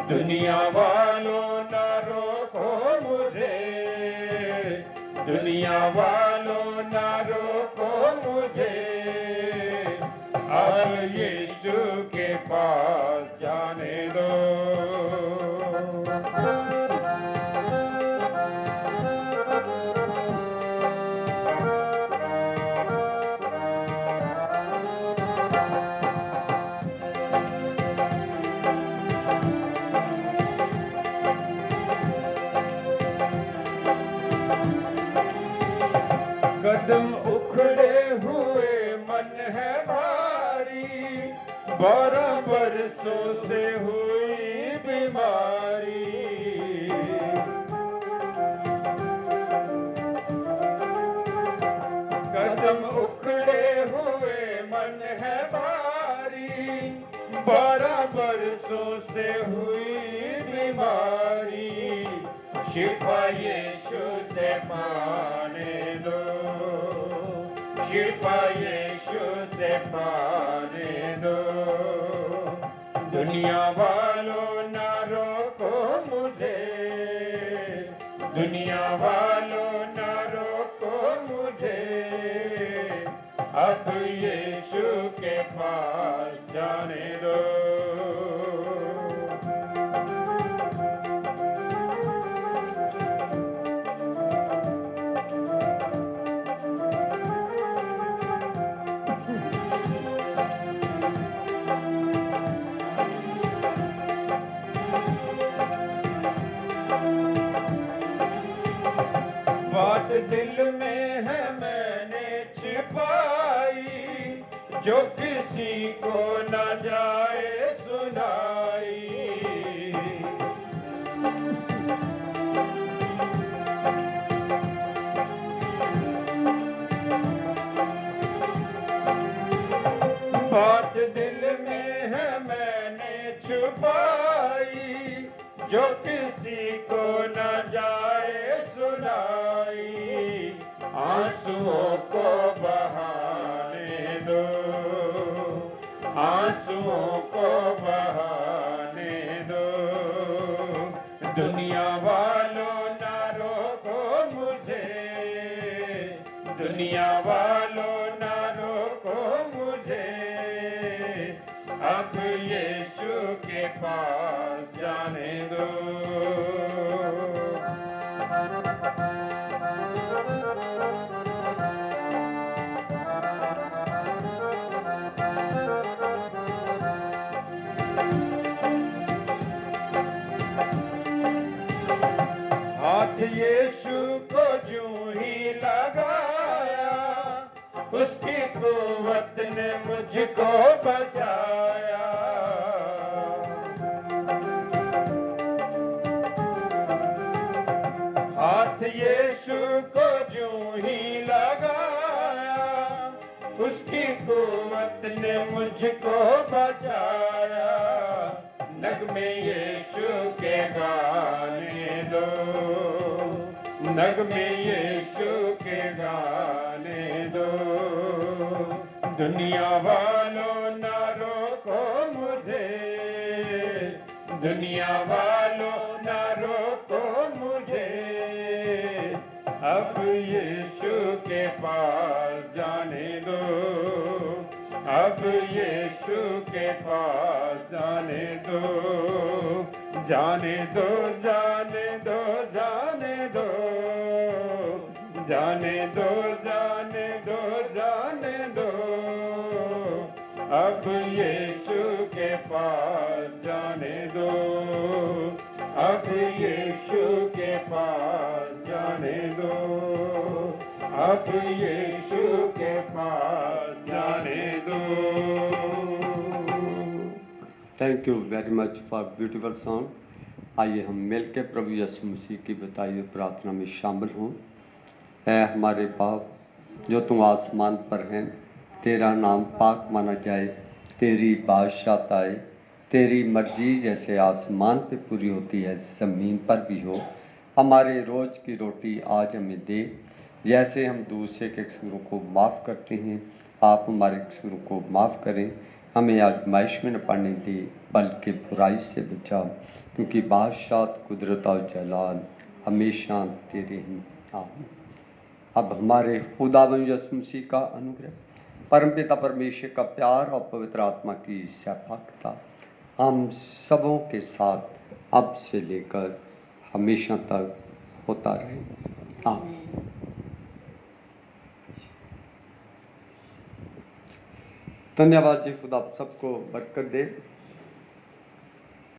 दुनिया वालों ना रोको दुनिया वालों ना रोको मुझे, अब यीशु के पास जाने दो। कदम उखड़े हुए मन है भारी, 12 बरसों से हुई बीमारी। कदम उखड़े हुए मन है भारी, 12 बरसों से हुई बीमारी। शिफा यीशु से पाने दो, शिफा यीशु से पाने दो। दुनिया वालों ना रोको मुझे, दुनिया वालों ना रोको मुझे, अब यीशु के पास जाने दो। बात दिल में है मैंने छिपाई, जो किसी को न जाए सुनाई। बात दिल में है मैंने छुपाई, जो किसी को न जाए सुनाई। आंसुओं को बहाने दो, आंसुओं को बहाने दो। दुनिया वालों ना रोको मुझे, दुनिया वालों ना रोको मुझे, अब यीशु के पास जाने दो। हाथ यीशु को यूं ही लगाया, उसकी कुव्वत ने मुझको बचाया। हाथ यीशु को यूं ही लगाया, उसकी कुव्वत ने मुझको बचाया। नगमे यीशु के गाने दो, नगमे यीशु के गाने दो। दुनिया वालों ना रोको मुझे, दुनिया वालों ना रोको मुझे, अब यीशु के पास जाने दो, अब यीशु के पास जाने दो। जाने दो, जाने दो, जाने दो, जाने दो, जाने दो, जाने दो। अब यीशु के पास जाने दो, अब यीशु के पास जाने दो, अब यीशु के पास जाने दो। Thank you very much for beautiful song. आइए हम मिल के प्रभु यीशु मसीह की बताई हुई प्रार्थना में शामिल हों। ऐ हमारे बाप जो तुम आसमान पर हैं, तेरा नाम पाक माना जाए, तेरी बादशाहत आए, तेरी मर्जी जैसे आसमान पे पूरी होती है ज़मीन पर भी हो। हमारे रोज़ की रोटी आज हमें दे, जैसे हम दूसरे के कसूरों को माफ़ करते हैं, आप हमारे कसूरों को माफ़ करें। हमें आजमाइश में न पड़ने दे, बल्कि बुराई से बचा, क्योंकि बादशाहत, कुदरत और जलाल हमेशा तेरे ही। आमीन। अब हमारे खुदावंद यीशु मसीह का अनुग्रह, परमपिता परमेश्वर का प्यार और पवित्र आत्मा की सहभागिता हम सबों के साथ अब से लेकर हमेशा तक होता रहे। आमीन। धन्यवाद जी, खुदा आप सबको बरकत दे।